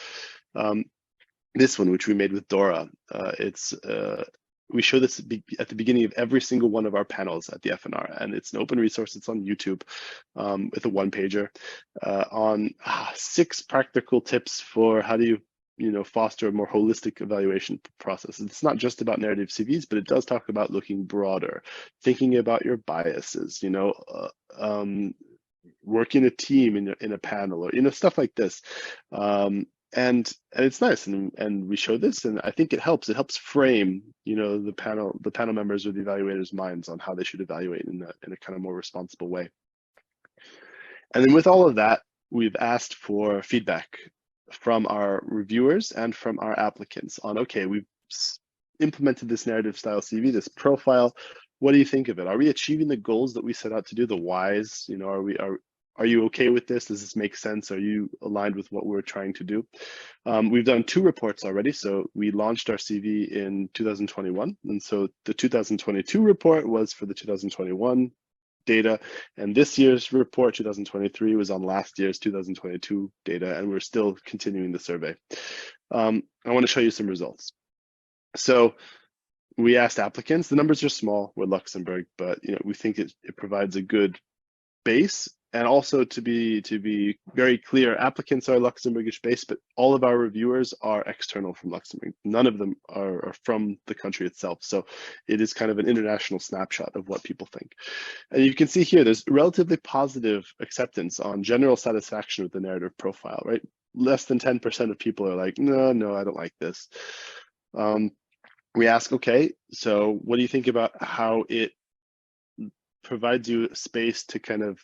this one, which we made with Dora, we show this at the beginning of every single one of our panels at the FNR, and it's an open resource. It's on YouTube with a one-pager on 6 practical tips for how do you foster a more holistic evaluation process. It's not just about narrative CVs, but it does talk about looking broader, thinking about your biases, working a team in a panel, or stuff like this. and it's nice, and we show this, and I think it helps frame, you know, the panel members or the evaluators' minds on how they should evaluate in a kind of more responsible way. And then with all of that, we've asked for feedback from our reviewers and from our applicants on, okay, we've implemented this narrative style CV, this profile. What do you think of it? Are we achieving the goals that we set out to do, the whys? You know, are you okay with this? Does this make sense? Are you aligned with what we're trying to do? We've done 2 reports already. So we launched our CV in 2021. And so the 2022 report was for the 2021 data. And this year's report, 2023, was on last year's 2022 data. And we're still continuing the survey. I want to show you some results. So we asked applicants. The numbers are small. We're Luxembourg, but you know, we think it provides a good base. And also to be very clear, applicants are Luxembourgish based, but all of our reviewers are external from Luxembourg. None of them are from the country itself. So it is kind of an international snapshot of what people think. And you can see here, there's relatively positive acceptance on general satisfaction with the narrative profile, right? Less than 10% of people are like, no, I don't like this. We ask, okay, so what do you think about how it provides you space to kind of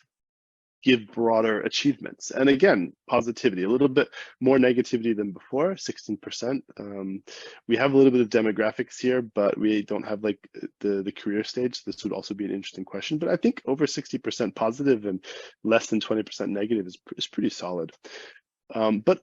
give broader achievements? And again, positivity, a little bit more negativity than before, 16%. We have a little bit of demographics here, but we don't have like the career stage. This would also be an interesting question, but I think over 60% positive and less than 20% negative is pretty solid. But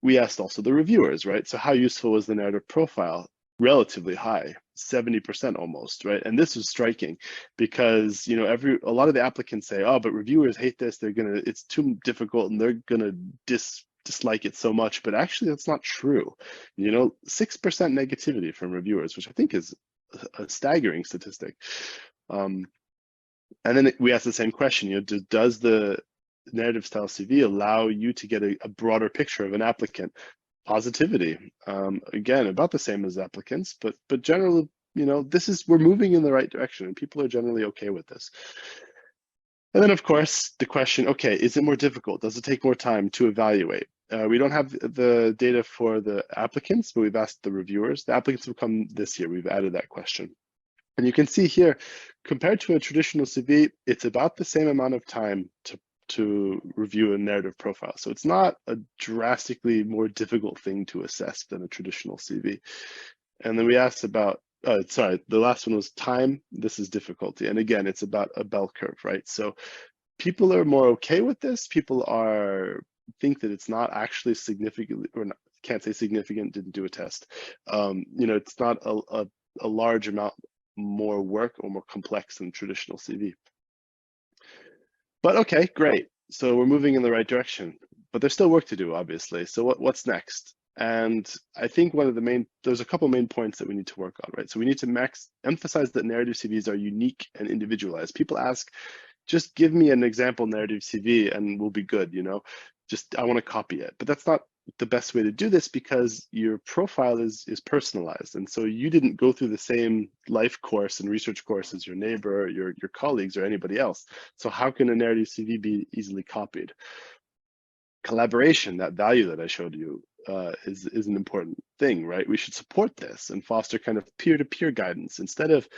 we asked also the reviewers, right? So how useful was the narrative profile? Relatively high, 70% almost, right? And this was striking because, you know, a lot of the applicants say, oh, but reviewers hate this, it's too difficult and they're gonna dislike it so much, but actually that's not true. You know, 6% negativity from reviewers, which I think is a staggering statistic. And then we asked the same question, you know, does the narrative style CV allow you to get a broader picture of an applicant? Positivity, again, about the same as applicants, but generally, you know, we're moving in the right direction and people are generally okay with this. And then of course, the question, okay, is it more difficult? Does it take more time to evaluate? We don't have the data for the applicants, but we've asked the reviewers. The applicants have come this year, we've added that question. And you can see here, compared to a traditional CV, it's about the same amount of time to review a narrative profile. So it's not a drastically more difficult thing to assess than a traditional CV. And then we asked about, the last one was time. This is difficulty. And again, it's about a bell curve, right? So people are more okay with this. People think that it's not actually significantly, or not, can't say significant, didn't do a test. You know, it's not a large amount more work or more complex than traditional CV. But okay, great. So we're moving in the right direction, but there's still work to do, obviously. So what's next? And I think there's a couple main points that we need to work on, right? So we need to emphasize that narrative CVs are unique and individualized. People ask, just give me an example narrative CV and we'll be good, you know? I want to copy it. But that's not the best way to do this because your profile is personalized. And so you didn't go through the same life course and research course as your neighbor, your colleagues, or anybody else. So how can a narrative CV be easily copied? Collaboration, that value that I showed you, is an important thing, right? We should support this and foster kind of peer-to-peer guidance instead of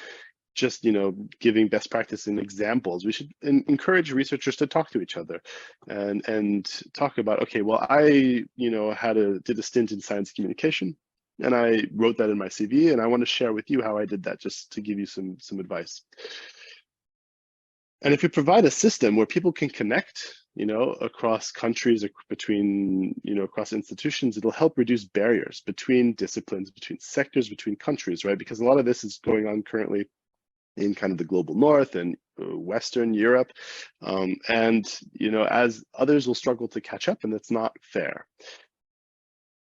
just, you know, giving best practice and examples. We should encourage researchers to talk to each other and talk about, okay, well, I, you know, did a stint in science communication and I wrote that in my CV and I want to share with you how I did that, just to give you some advice. And if you provide a system where people can connect, you know, across countries, between, you know, across institutions, it'll help reduce barriers between disciplines, between sectors, between countries, right? Because a lot of this is going on currently in kind of the global north and Western Europe. And, you know, as others will struggle to catch up, and that's not fair.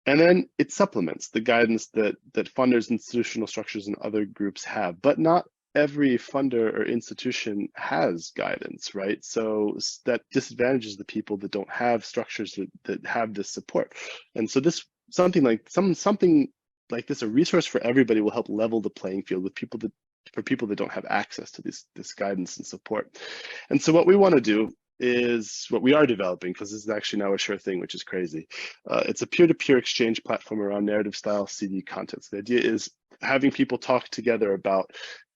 And then it supplements the guidance that funders, institutional structures, and other groups have, but not every funder or institution has guidance, right? So that disadvantages the people that don't have structures that have this support. And so something like this, a resource for everybody, will help level the playing field with for people that don't have access to this guidance and support. And so what we want to do is what we are developing, because this is actually now a sure thing, which is crazy. It's a peer-to-peer exchange platform around narrative style CV content. So the idea is having people talk together about,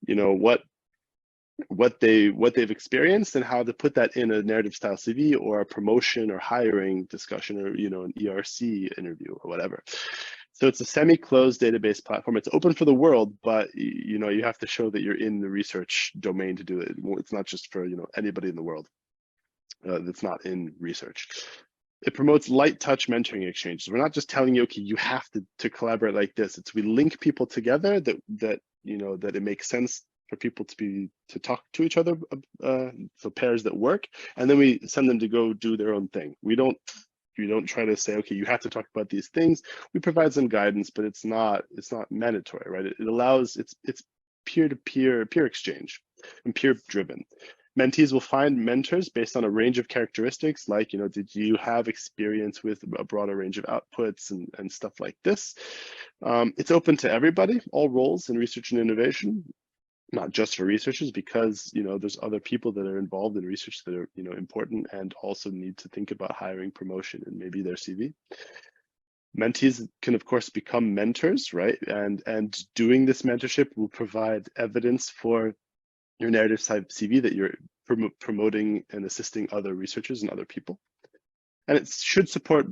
you know, what they've experienced and how to put that in a narrative style CV or a promotion or hiring discussion, or, you know, an ERC interview or whatever. So it's a semi-closed database platform. It's open for the world, but, you know, you have to show that you're in the research domain to do it. It's not just for, you know, anybody in the world that's not in research. It promotes light touch mentoring exchanges. We're not just telling you, okay, you have to collaborate like this. It's we link people together that you know, that it makes sense for people to talk to each other, so pairs that work, and then we send them to go do their own thing. We don't try to say, okay, you have to talk about these things. We provide some guidance, but it's not mandatory, right? It allows, it's peer-to-peer exchange and peer-driven. Mentees will find mentors based on a range of characteristics, like, you know, did you have experience with a broader range of outputs and stuff like this. It's open to everybody, all roles in research and innovation, not just for researchers, because, you know, there's other people that are involved in research that are, you know, important and also need to think about hiring, promotion, and maybe their CV. Mentees can, of course, become mentors, right? And doing this mentorship will provide evidence for your narrative type CV that you're promoting and assisting other researchers and other people. And it should support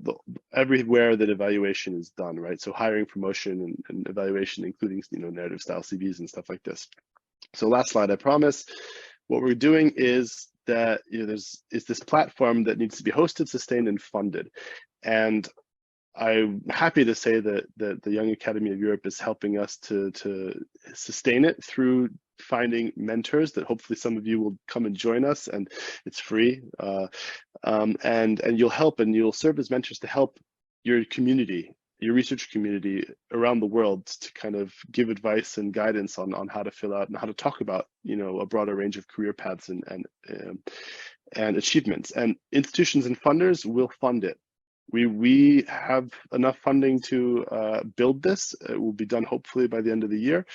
everywhere that evaluation is done, right? So hiring, promotion, and evaluation, including, you know, narrative style CVs and stuff like this. So last slide, I promise. What we're doing is that, you know, there's this platform that needs to be hosted, sustained, and funded. And I'm happy to say that the Young Academy of Europe is helping us to sustain it through finding mentors that hopefully some of you will come and join us, and it's free. And you'll help, and you'll serve as mentors to help your community, your research community around the world, to kind of give advice and guidance on how to fill out and how to talk about, you know, a broader range of career paths and achievements. And institutions and funders will fund it. We have enough funding to build this. It will be done hopefully by the end of the year.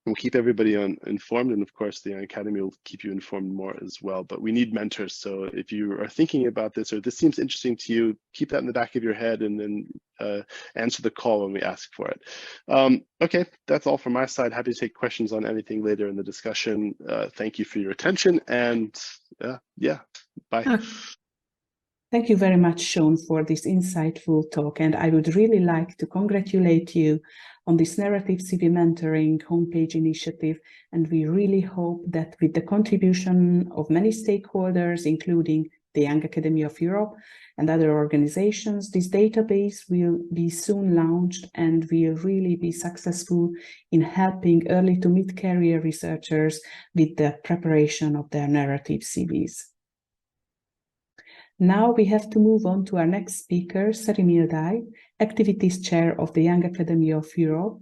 We'll keep everybody informed, and of course the Young Academy will keep you informed more as well. But we need mentors, so if you are thinking about this or this seems interesting to you, keep that in the back of your head, and then answer the call when we ask for it. Okay, that's all from my side. Happy to take questions on anything later in the discussion. Thank you for your attention, and yeah, bye. Thank you very much, Sean, for this insightful talk. And I would really like to congratulate you on this Narrative CV Mentoring homepage initiative. And we really hope that with the contribution of many stakeholders, including the Young Academy of Europe and other organizations, this database will be soon launched and will really be successful in helping early to mid-career researchers with the preparation of their narrative CVs. Now we have to move on to our next speaker, Serim Ilday, Activities Chair of the Young Academy of Europe,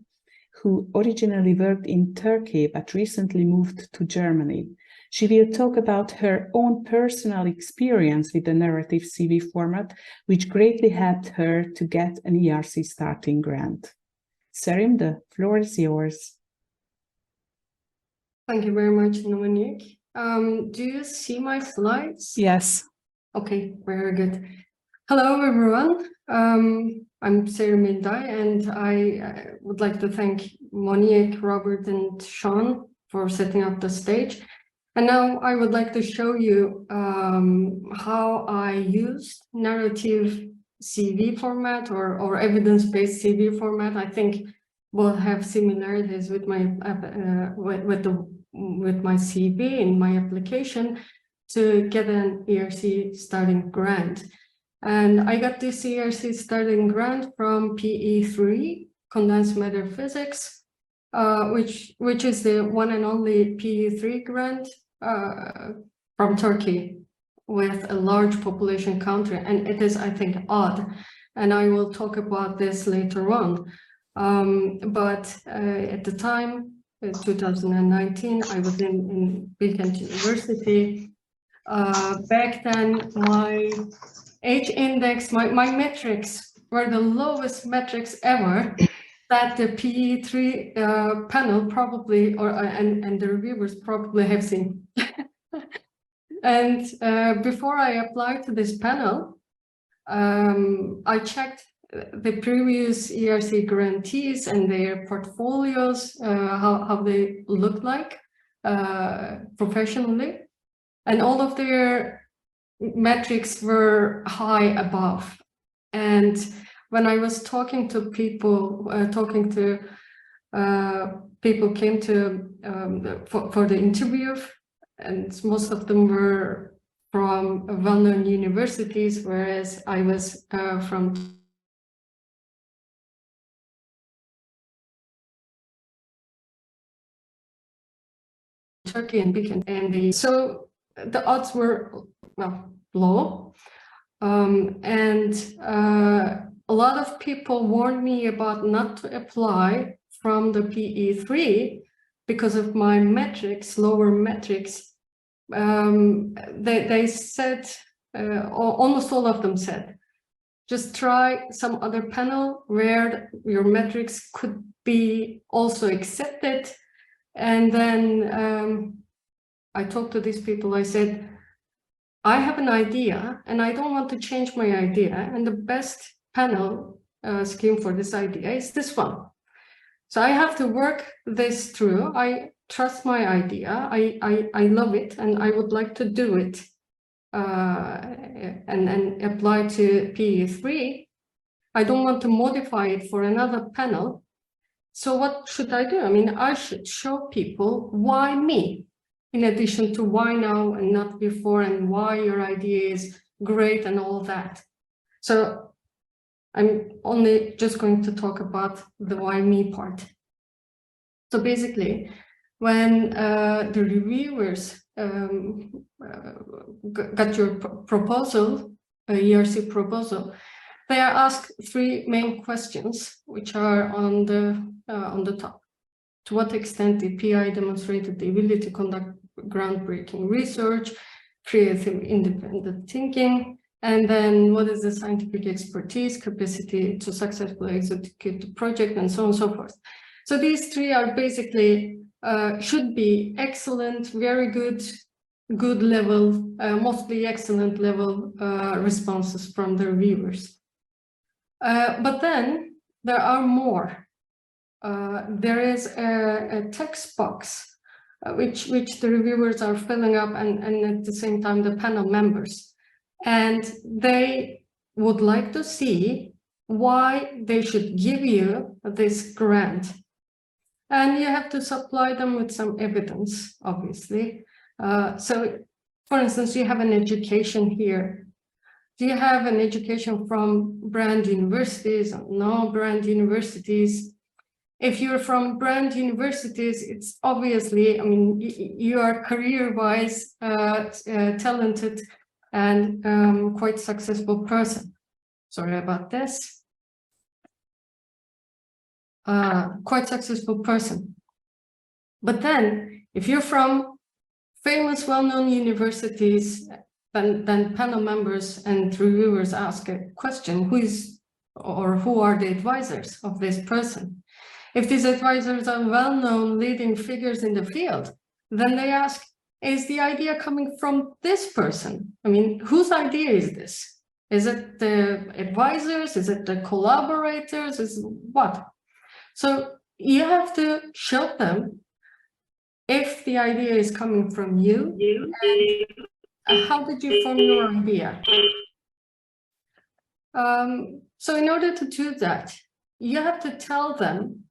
who originally worked in Turkey but recently moved to Germany. She will talk about her own personal experience with the narrative CV format, which greatly helped her to get an ERC starting grant. Serim, the floor is yours. Thank you very much, Moniek. Do you see my slides? Yes. Okay, very good. Hello, everyone. I'm Serim Ilday, and I would like to thank Moniek, Robbert, and Sean for setting up the stage. And now I would like to show you how I used narrative CV format or evidence-based CV format. I think will have similarities with my with my CV in my application to get an ERC starting grant. And I got this ERC starting grant from PE3, Condensed Matter Physics, which is the one and only PE3 grant from Turkey with a large population country. And it is, I think, odd. And I will talk about this later on. But at the time, 2019, I was in Bilkent University. Back then, my age index, my metrics were the lowest metrics ever that the PE3 panel probably, and the reviewers probably have seen. And before I applied to this panel, I checked the previous ERC grantees and their portfolios, how they look like professionally, and all of their metrics were high above. And when I was talking to people, people came to for the interview, and most of them were from well-known universities, whereas I was from Turkey and Beacon, and so the odds were, well, low, and a lot of people warned me about not to apply from the PE3 because of my metrics, lower metrics. They said, almost all of them said, just try some other panel where your metrics could be also accepted. And then I talked to these people. I said, I have an idea and I don't want to change my idea. And the best panel scheme for this idea is this one. So I have to work this through. I trust my idea. I love it and I would like to do it and apply to PE3. I don't want to modify it for another panel. So what should I do? I mean, I should show people why me, in addition to why now and not before, and why your idea is great and all that. So I'm only just going to talk about the why me part. So basically, when the reviewers got your proposal, ERC proposal, they are asked three main questions, which are on the top. To what extent the PI demonstrated the ability to conduct groundbreaking research, creative independent thinking, and then what is the scientific expertise, capacity to successfully execute the project, and so on and so forth. So these three are basically, should be excellent, very good, good level, mostly excellent level responses from the reviewers. But then there are more. There is a text box which the reviewers are filling up, and at the same time the panel members, and they would like to see why they should give you this grant, and you have to supply them with some evidence, obviously. So for instance, you have an education here. Do you have an education from brand universities or no brand universities? If you're from brand universities, it's obviously, I mean, you are career-wise talented and quite successful person. Sorry about this. Quite successful person. But then, if you're from famous, well-known universities, then panel members and reviewers ask a question: who is or who are the advisors of this person? If these advisors are well-known leading figures in the field, then they ask, is the idea coming from this person? I mean, whose idea is this? Is it the advisors? Is it the collaborators? Is what? So you have to show them if the idea is coming from you, and how did you form your idea? So in order to do that, you have to tell them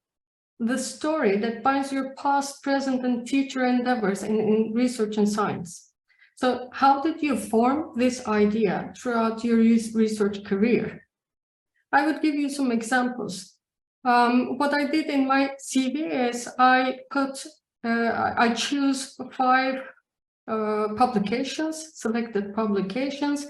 the story that binds your past, present, and future endeavors in research and science. So how did you form this idea throughout your research career? I would give you some examples. What I did in my CV is I choose 5 publications, selected publications,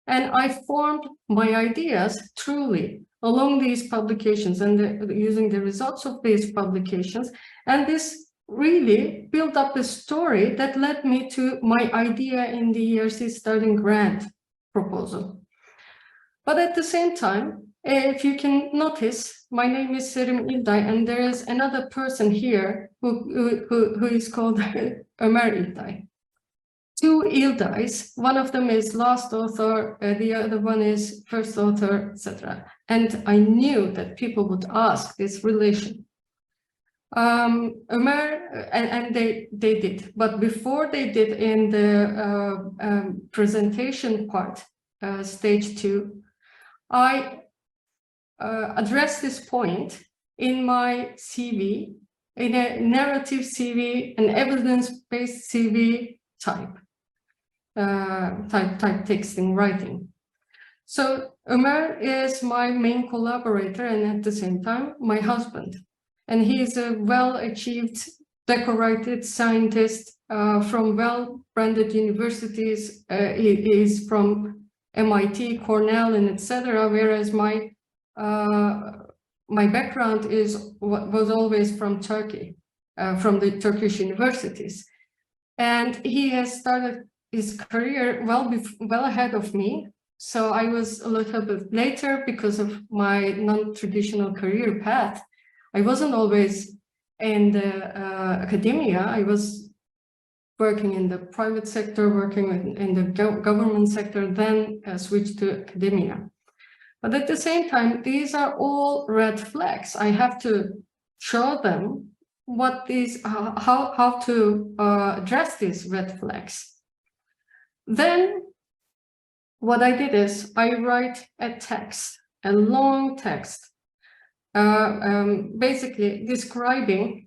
and I formed my ideas truly along these publications and using the results of these publications. And this really built up a story that led me to my idea in the ERC starting grant proposal. But at the same time, if you can notice, my name is Serim Ilday, and there is another person here who is called Ömer Ilday. 2 Ildays. One of them is last author, the other one is first author, etc. And I knew that people would ask this relation. And they did, but before they did, in the presentation part, stage 2, I addressed this point in my CV, in a narrative CV, an evidence-based CV type texting, writing. So Ömer is my main collaborator and at the same time my husband. And he is a well-achieved, decorated scientist from well-branded universities. He is from MIT, Cornell, and etc. Whereas my background was always from Turkey, from the Turkish universities. And he has started his career well ahead of me. So I was a little bit later because of my non-traditional career path. I wasn't always in the academia. I was working in the private sector, working in the government sector, then switched to academia. But at the same time, these are all red flags. I have to show them what these, how to address these red flags. Then what I did is I write a text, a long text, basically describing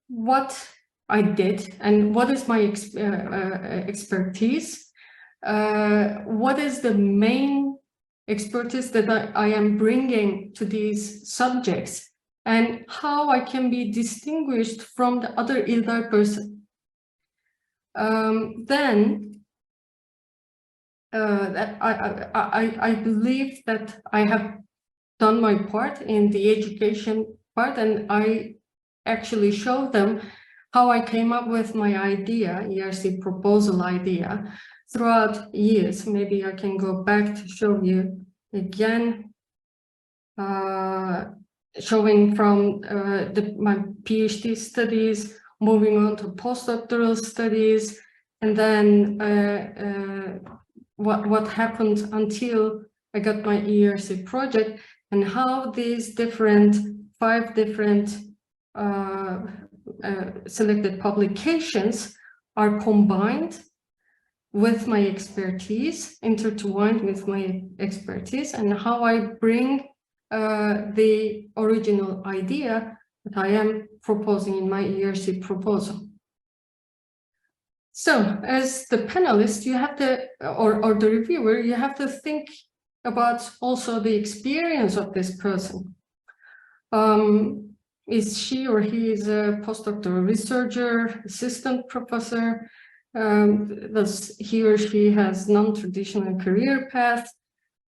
what I did and what is my expertise, what is the main expertise that I am bringing to these subjects, and how I can be distinguished from the other Ilday person. Then that I believe that I have done my part in the education part, and I actually showed them how I came up with my idea, ERC proposal idea, throughout years. Maybe I can go back to show you again, showing from my PhD studies, moving on to postdoctoral studies, and then what happened until I got my ERC project, and how these 5 different selected publications are combined with my expertise, intertwined with my expertise, and how I bring the original idea that I am proposing in my ERC proposal. So as the panelist, you have to, or the reviewer, you have to think about also the experience of this person. Is she or he is a postdoctoral researcher, assistant professor? Does he or she has non-traditional career path?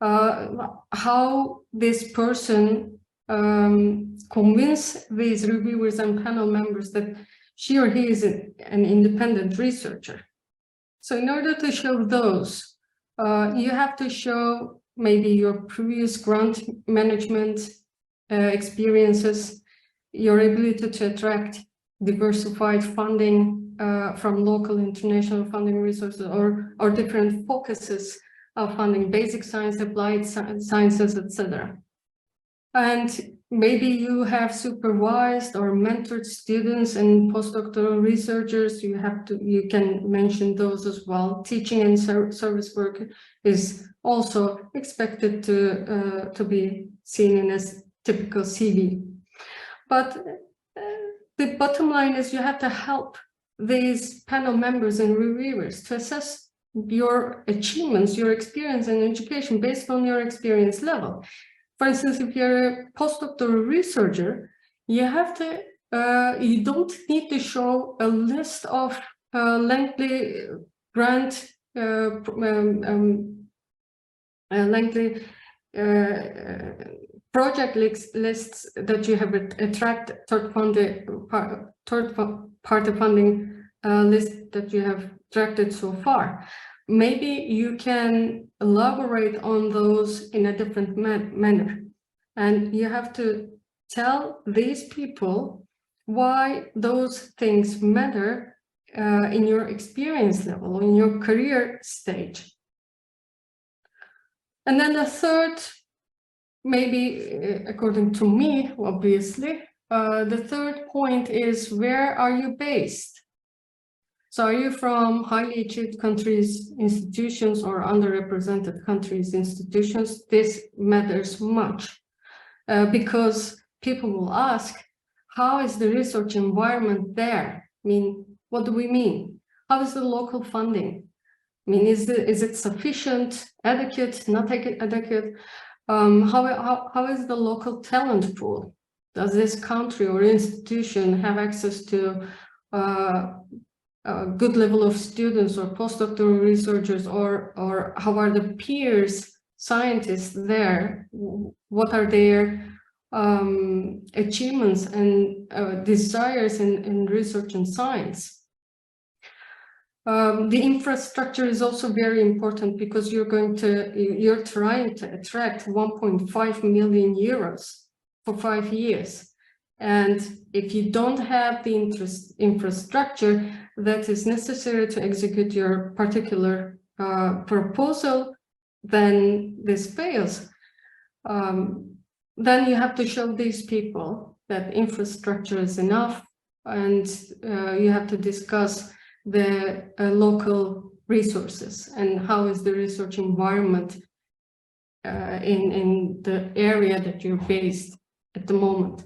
How this person convince these reviewers and panel members that she or he is an independent researcher. So in order to show those, you have to show maybe your previous grant management experiences, your ability to attract diversified funding from local, international funding resources, or different focuses of funding, basic science, applied sciences, etc. And maybe you have supervised or mentored students and postdoctoral researchers. You can mention those as well. Teaching and service work is also expected to be seen in a typical CV. But the bottom line is you have to help these panel members and reviewers to assess your achievements, your experience in education based on your experience level. For instance, if you're a postdoctoral researcher, you have to, you don't need to show a list of lengthy grant, lengthy project lists that you have attracted, third-party funding list that you have attracted so far. Maybe you can elaborate on those in a different manner. And you have to tell these people why those things matter in your experience level, in your career stage. And then the third, maybe according to me, obviously, the third point is, where are you based? So are you from highly achieved countries, institutions, or underrepresented countries, institutions? This matters much because people will ask, how is the research environment there? I mean, what do we mean? How is the local funding? I mean, is it sufficient, adequate, not adequate? How is the local talent pool? Does this country or institution have access to a good level of students or postdoctoral researchers, or how are the peers, scientists there? What are their achievements and desires in research and science? The infrastructure is also very important because you're trying to attract 1.5 million euros for 5 years. And if you don't have the infrastructure that is necessary to execute your particular proposal, then this fails. Then you have to show these people that infrastructure is enough, and you have to discuss the local resources and how is the research environment in the area that you're based at the moment.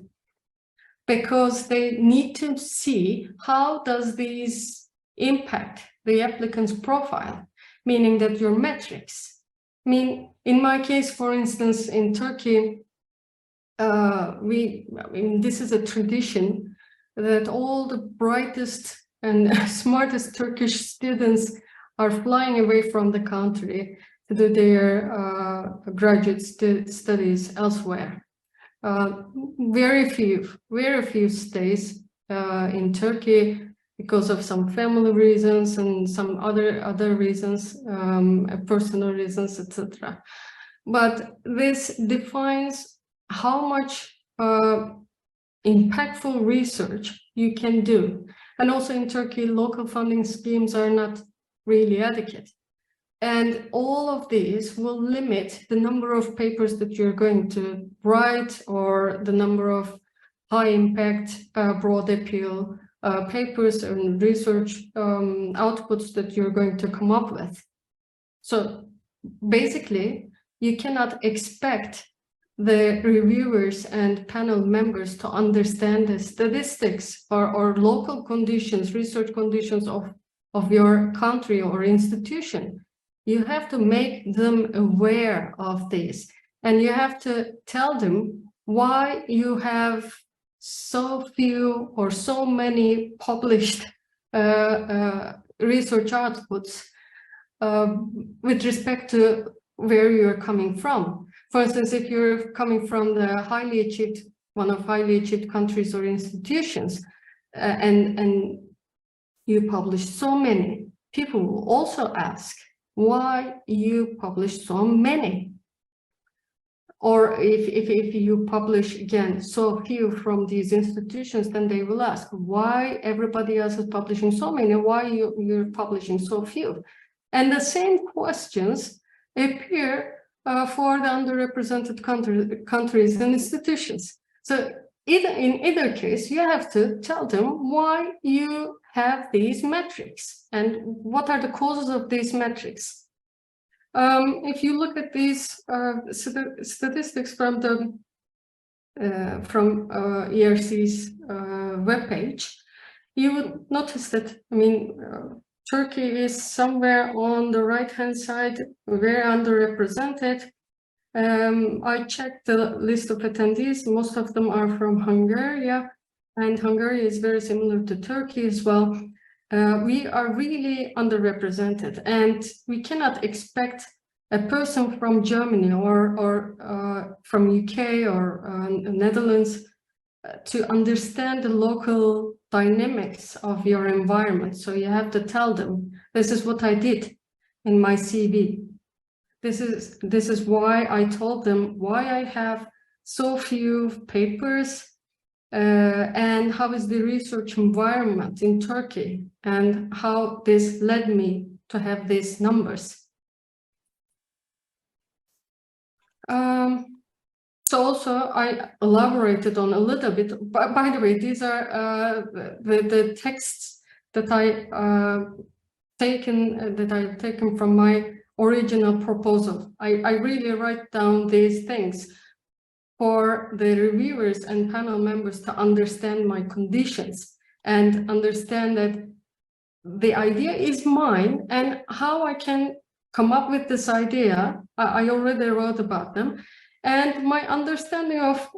Because they need to see how does these impact the applicant's profile, meaning that your metrics. I mean, in my case, for instance, in Turkey, this is a tradition that all the brightest and smartest Turkish students are flying away from the country to do their graduate studies elsewhere. Very few stays in Turkey because of some family reasons and some other reasons, personal reasons, etc. But this defines how much impactful research you can do. And also in Turkey, local funding schemes are not really adequate. And all of these will limit the number of papers that you're going to write, or the number of high impact, broad appeal papers and research outputs that you're going to come up with. So basically, you cannot expect the reviewers and panel members to understand the statistics or local conditions, research conditions of your country or institution. You have to make them aware of this, and you have to tell them why you have so few or so many published research outputs with respect to where you're coming from. For instance, if you're coming from the one of highly achieved countries or institutions, and you publish so many, people will also ask why you publish so many. Or if you publish, again, so few from these institutions, then they will ask why everybody else is publishing so many, why you're publishing so few. And the same questions appear for the underrepresented countries and institutions. So in either case, you have to tell them why you have these metrics and what are the causes of these metrics. If you look at these statistics from the ERC's webpage, you would notice that, I mean, Turkey is somewhere on the right-hand side, very underrepresented. I checked the list of attendees. Most of them are from Hungary, and Hungary is very similar to Turkey as well. We are really underrepresented, and we cannot expect a person from Germany or from UK or Netherlands to understand the local dynamics of your environment. So you have to tell them, this is what I did in my CV. This is why I told them why I have so few papers and how is the research environment in Turkey, and how this led me to have these numbers. So also I elaborated on a little bit. By the way, these are the texts that I've taken from my original proposal. I really write down these things for the reviewers and panel members to understand my conditions and understand that the idea is mine, and how I can come up with this idea. I already wrote about them, and my understanding of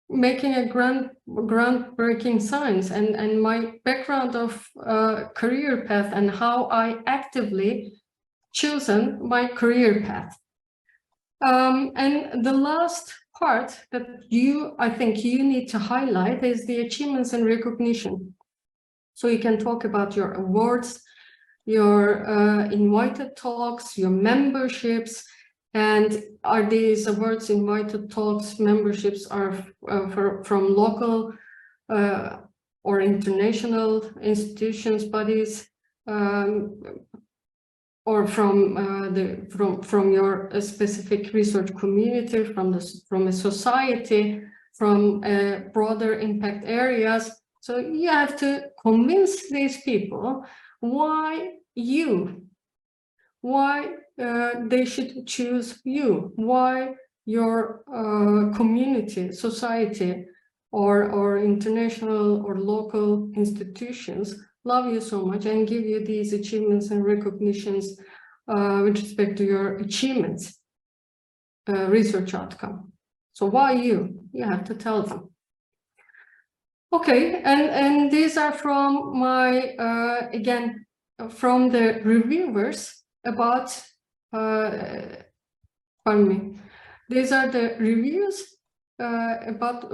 making a groundbreaking science, and my background of career path, and how I actively chosen my career path. And the last part that I think you need to highlight is the achievements and recognition. So you can talk about your awards, your invited talks, your memberships, and are these awards, invited talks, memberships are from local or international institutions, bodies, or from your specific research community, from a society, from broader impact areas. So you have to convince these people why they should choose you, why your community, society, or international or local institutions love you so much and give you these achievements and recognitions with respect to your achievements, research outcome. So why you? You have to tell them. Okay, and these are from my, again, from the reviewers about, pardon me, these are the reviews about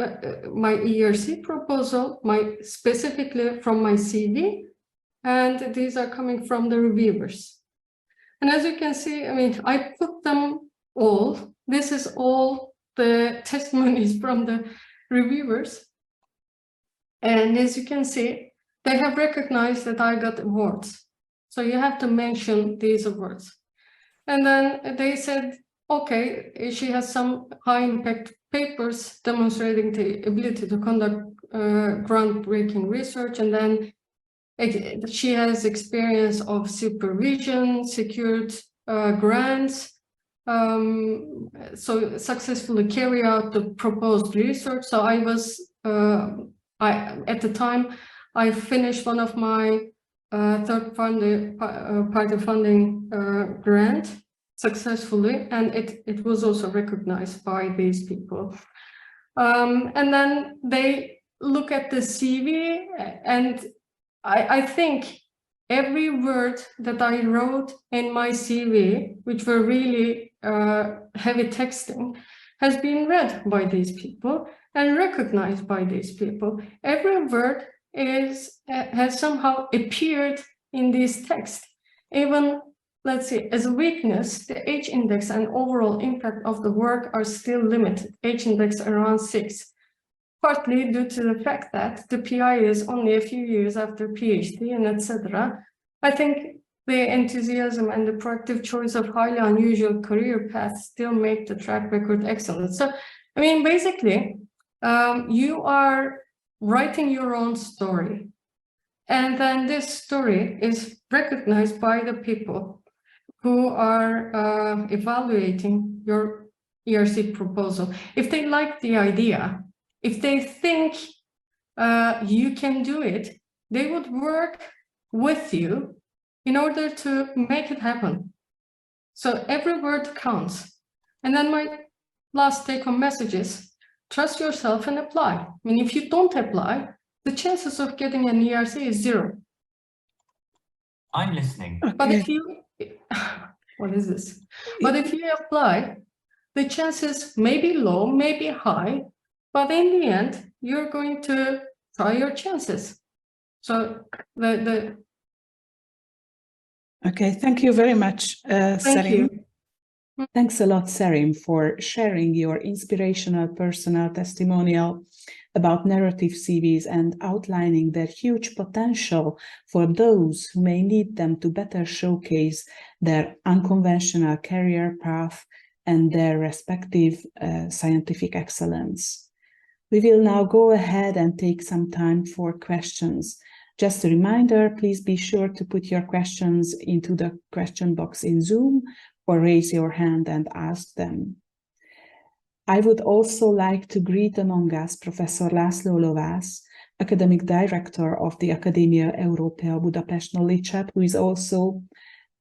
my ERC proposal, specifically from my CV, and these are coming from the reviewers. And as you can see, I mean, I put them all. This is all the testimonies from the reviewers. And as you can see, they have recognized that I got awards. So you have to mention these awards. And then they said, okay, she has some high impact papers demonstrating the ability to conduct groundbreaking research. And then she has experience of supervision, secured grants, so successfully carry out the proposed research. So I was, at the time, I finished one of my third-party funding grant successfully, and it was also recognized by these people. And then they look at the CV, and I think every word that I wrote in my CV, which were really heavy texting, has been read by these people and recognized by these people. Every word has somehow appeared in this text. Even, let's see, as a weakness, the H index and overall impact of the work are still limited. H index around 6, partly due to the fact that the PI is only a few years after PhD and etc. I think the enthusiasm and the proactive choice of highly unusual career paths still make the track record excellent. So, I mean, basically, you are writing your own story, and then this story is recognized by the people who are evaluating your ERC proposal. If they like the idea, if they think you can do it, they would work with you in order to make it happen. So every word counts. And then my last take-home message is, trust yourself and apply. I mean, if you don't apply, the chances of getting an ERC is 0. I'm listening. Okay. But if you, what is this? But if you apply, the chances may be low, may be high, but in the end, you're going to try your chances. So Okay, thank you very much, Serim. Thanks a lot, Serim, for sharing your inspirational personal testimonial about narrative CVs and outlining their huge potential for those who may need them to better showcase their unconventional career path and their respective scientific excellence. We will now go ahead and take some time for questions. Just a reminder, please be sure to put your questions into the question box in Zoom or raise your hand and ask them. I would also like to greet among us Professor László Lovász, Academic Director of the Academia Europea Budapest Knowledge Hub, who is also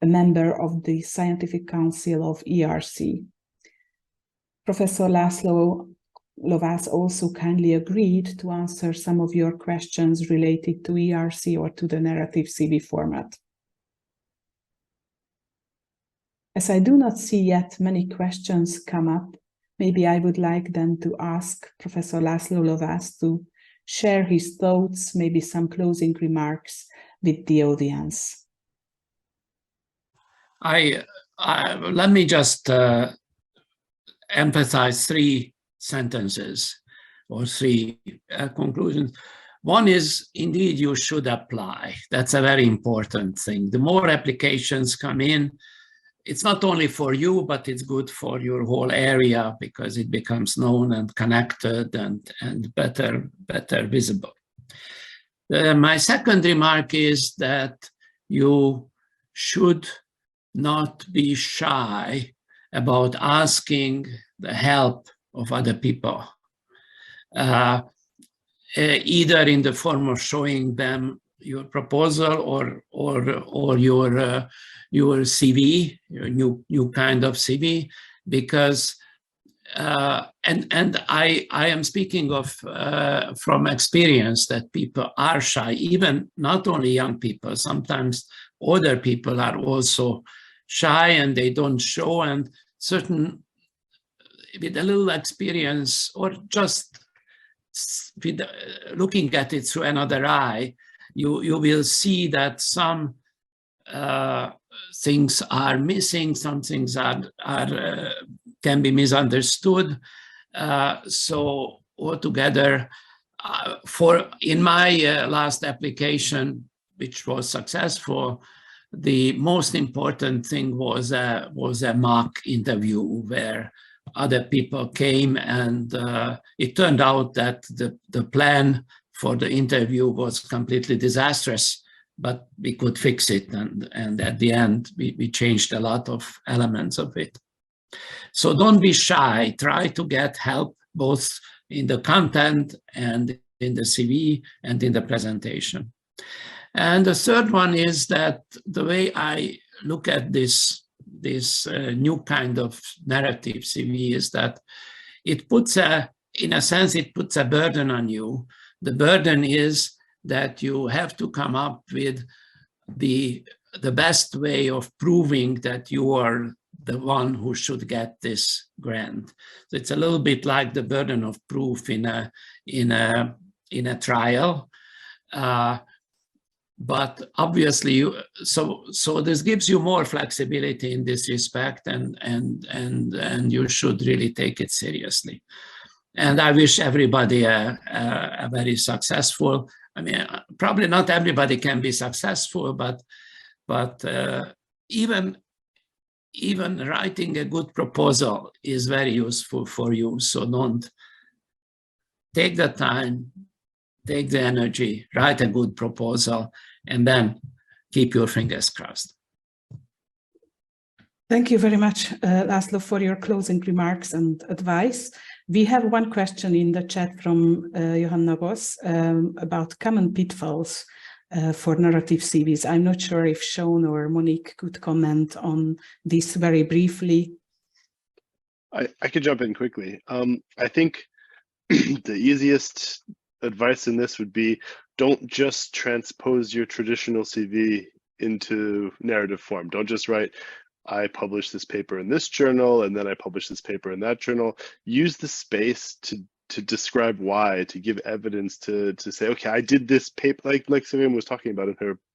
a member of the Scientific Council of ERC. Professor László Lovász also kindly agreed to answer some of your questions related to ERC or to the narrative CV format. As I do not see yet many questions come up, maybe I would like then to ask Professor László Lovász to share his thoughts, maybe some closing remarks with the audience. Let me just emphasize three sentences or three conclusions. One is, indeed, you should apply. That's a very important thing. The more applications come in, it's not only for you, but it's good for your whole area because it becomes known and connected and better visible. My second remark is that you should not be shy about asking the help of other people, either in the form of showing them your proposal or your CV, your new kind of CV, because and I am speaking of from experience that people are shy, even not only young people, sometimes older people are also shy and they don't show, and certain with a little experience or just with looking at it through another eye, you will see that some things are missing, some things can be misunderstood. So altogether, in my last application, which was successful, the most important thing was a mock interview where other people came, and it turned out that the plan for the interview was completely disastrous, but we could fix it, and at the end we changed a lot of elements of it. So don't be shy, try to get help both in the content and in the CV and in the presentation. And the third one is that the way I look at this new kind of narrative CV is that it puts in a sense, it puts a burden on you. The burden is that you have to come up with the best way of proving that you are the one who should get this grant. So it's a little bit like the burden of proof in a trial. But obviously, so this gives you more flexibility in this respect, and you should really take it seriously. And I wish everybody a very successful. I mean, probably not everybody can be successful, but even writing a good proposal is very useful for you. So don't take the time, take the energy, write a good proposal, and then keep your fingers crossed. Thank you very much, László, for your closing remarks and advice. We have one question in the chat from Johanna Voss about common pitfalls for narrative CVs. I'm not sure if Sean or Monique could comment on this very briefly. I could jump in quickly. I think the easiest advice in this would be, don't just transpose your traditional CV into narrative form. Don't just write, I published this paper in this journal, and then I published this paper in that journal. Use the space to describe why, to give evidence, to say, okay, I did this paper, like Serim was talking about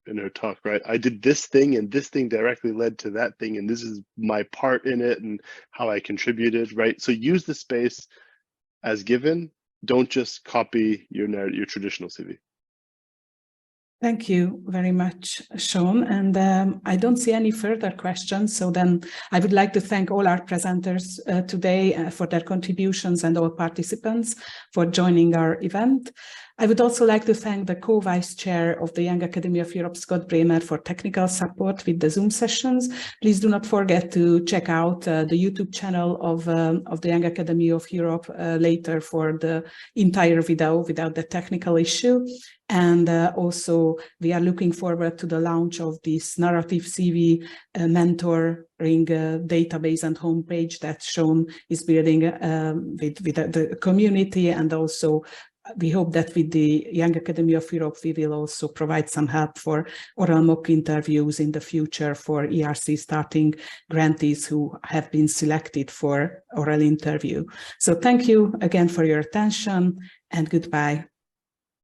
in her talk, right? I did this thing, and this thing directly led to that thing, and this is my part in it and how I contributed, right? So use the space as given, don't just copy your traditional CV. Thank you very much, Sean. And I don't see any further questions. So then I would like to thank all our presenters today for their contributions and all participants for joining our event. I would also like to thank the co-vice chair of the Young Academy of Europe, Scott Bremer, for technical support with the Zoom sessions. Please do not forget to check out the YouTube channel of the Young Academy of Europe later for the entire video without the technical issue. And also, we are looking forward to the launch of this narrative CV mentoring database and homepage that Sean is building with the community. And also, we hope that with the Young Academy of Europe, we will also provide some help for oral mock interviews in the future for ERC starting grantees who have been selected for oral interview. So thank you again for your attention, and goodbye.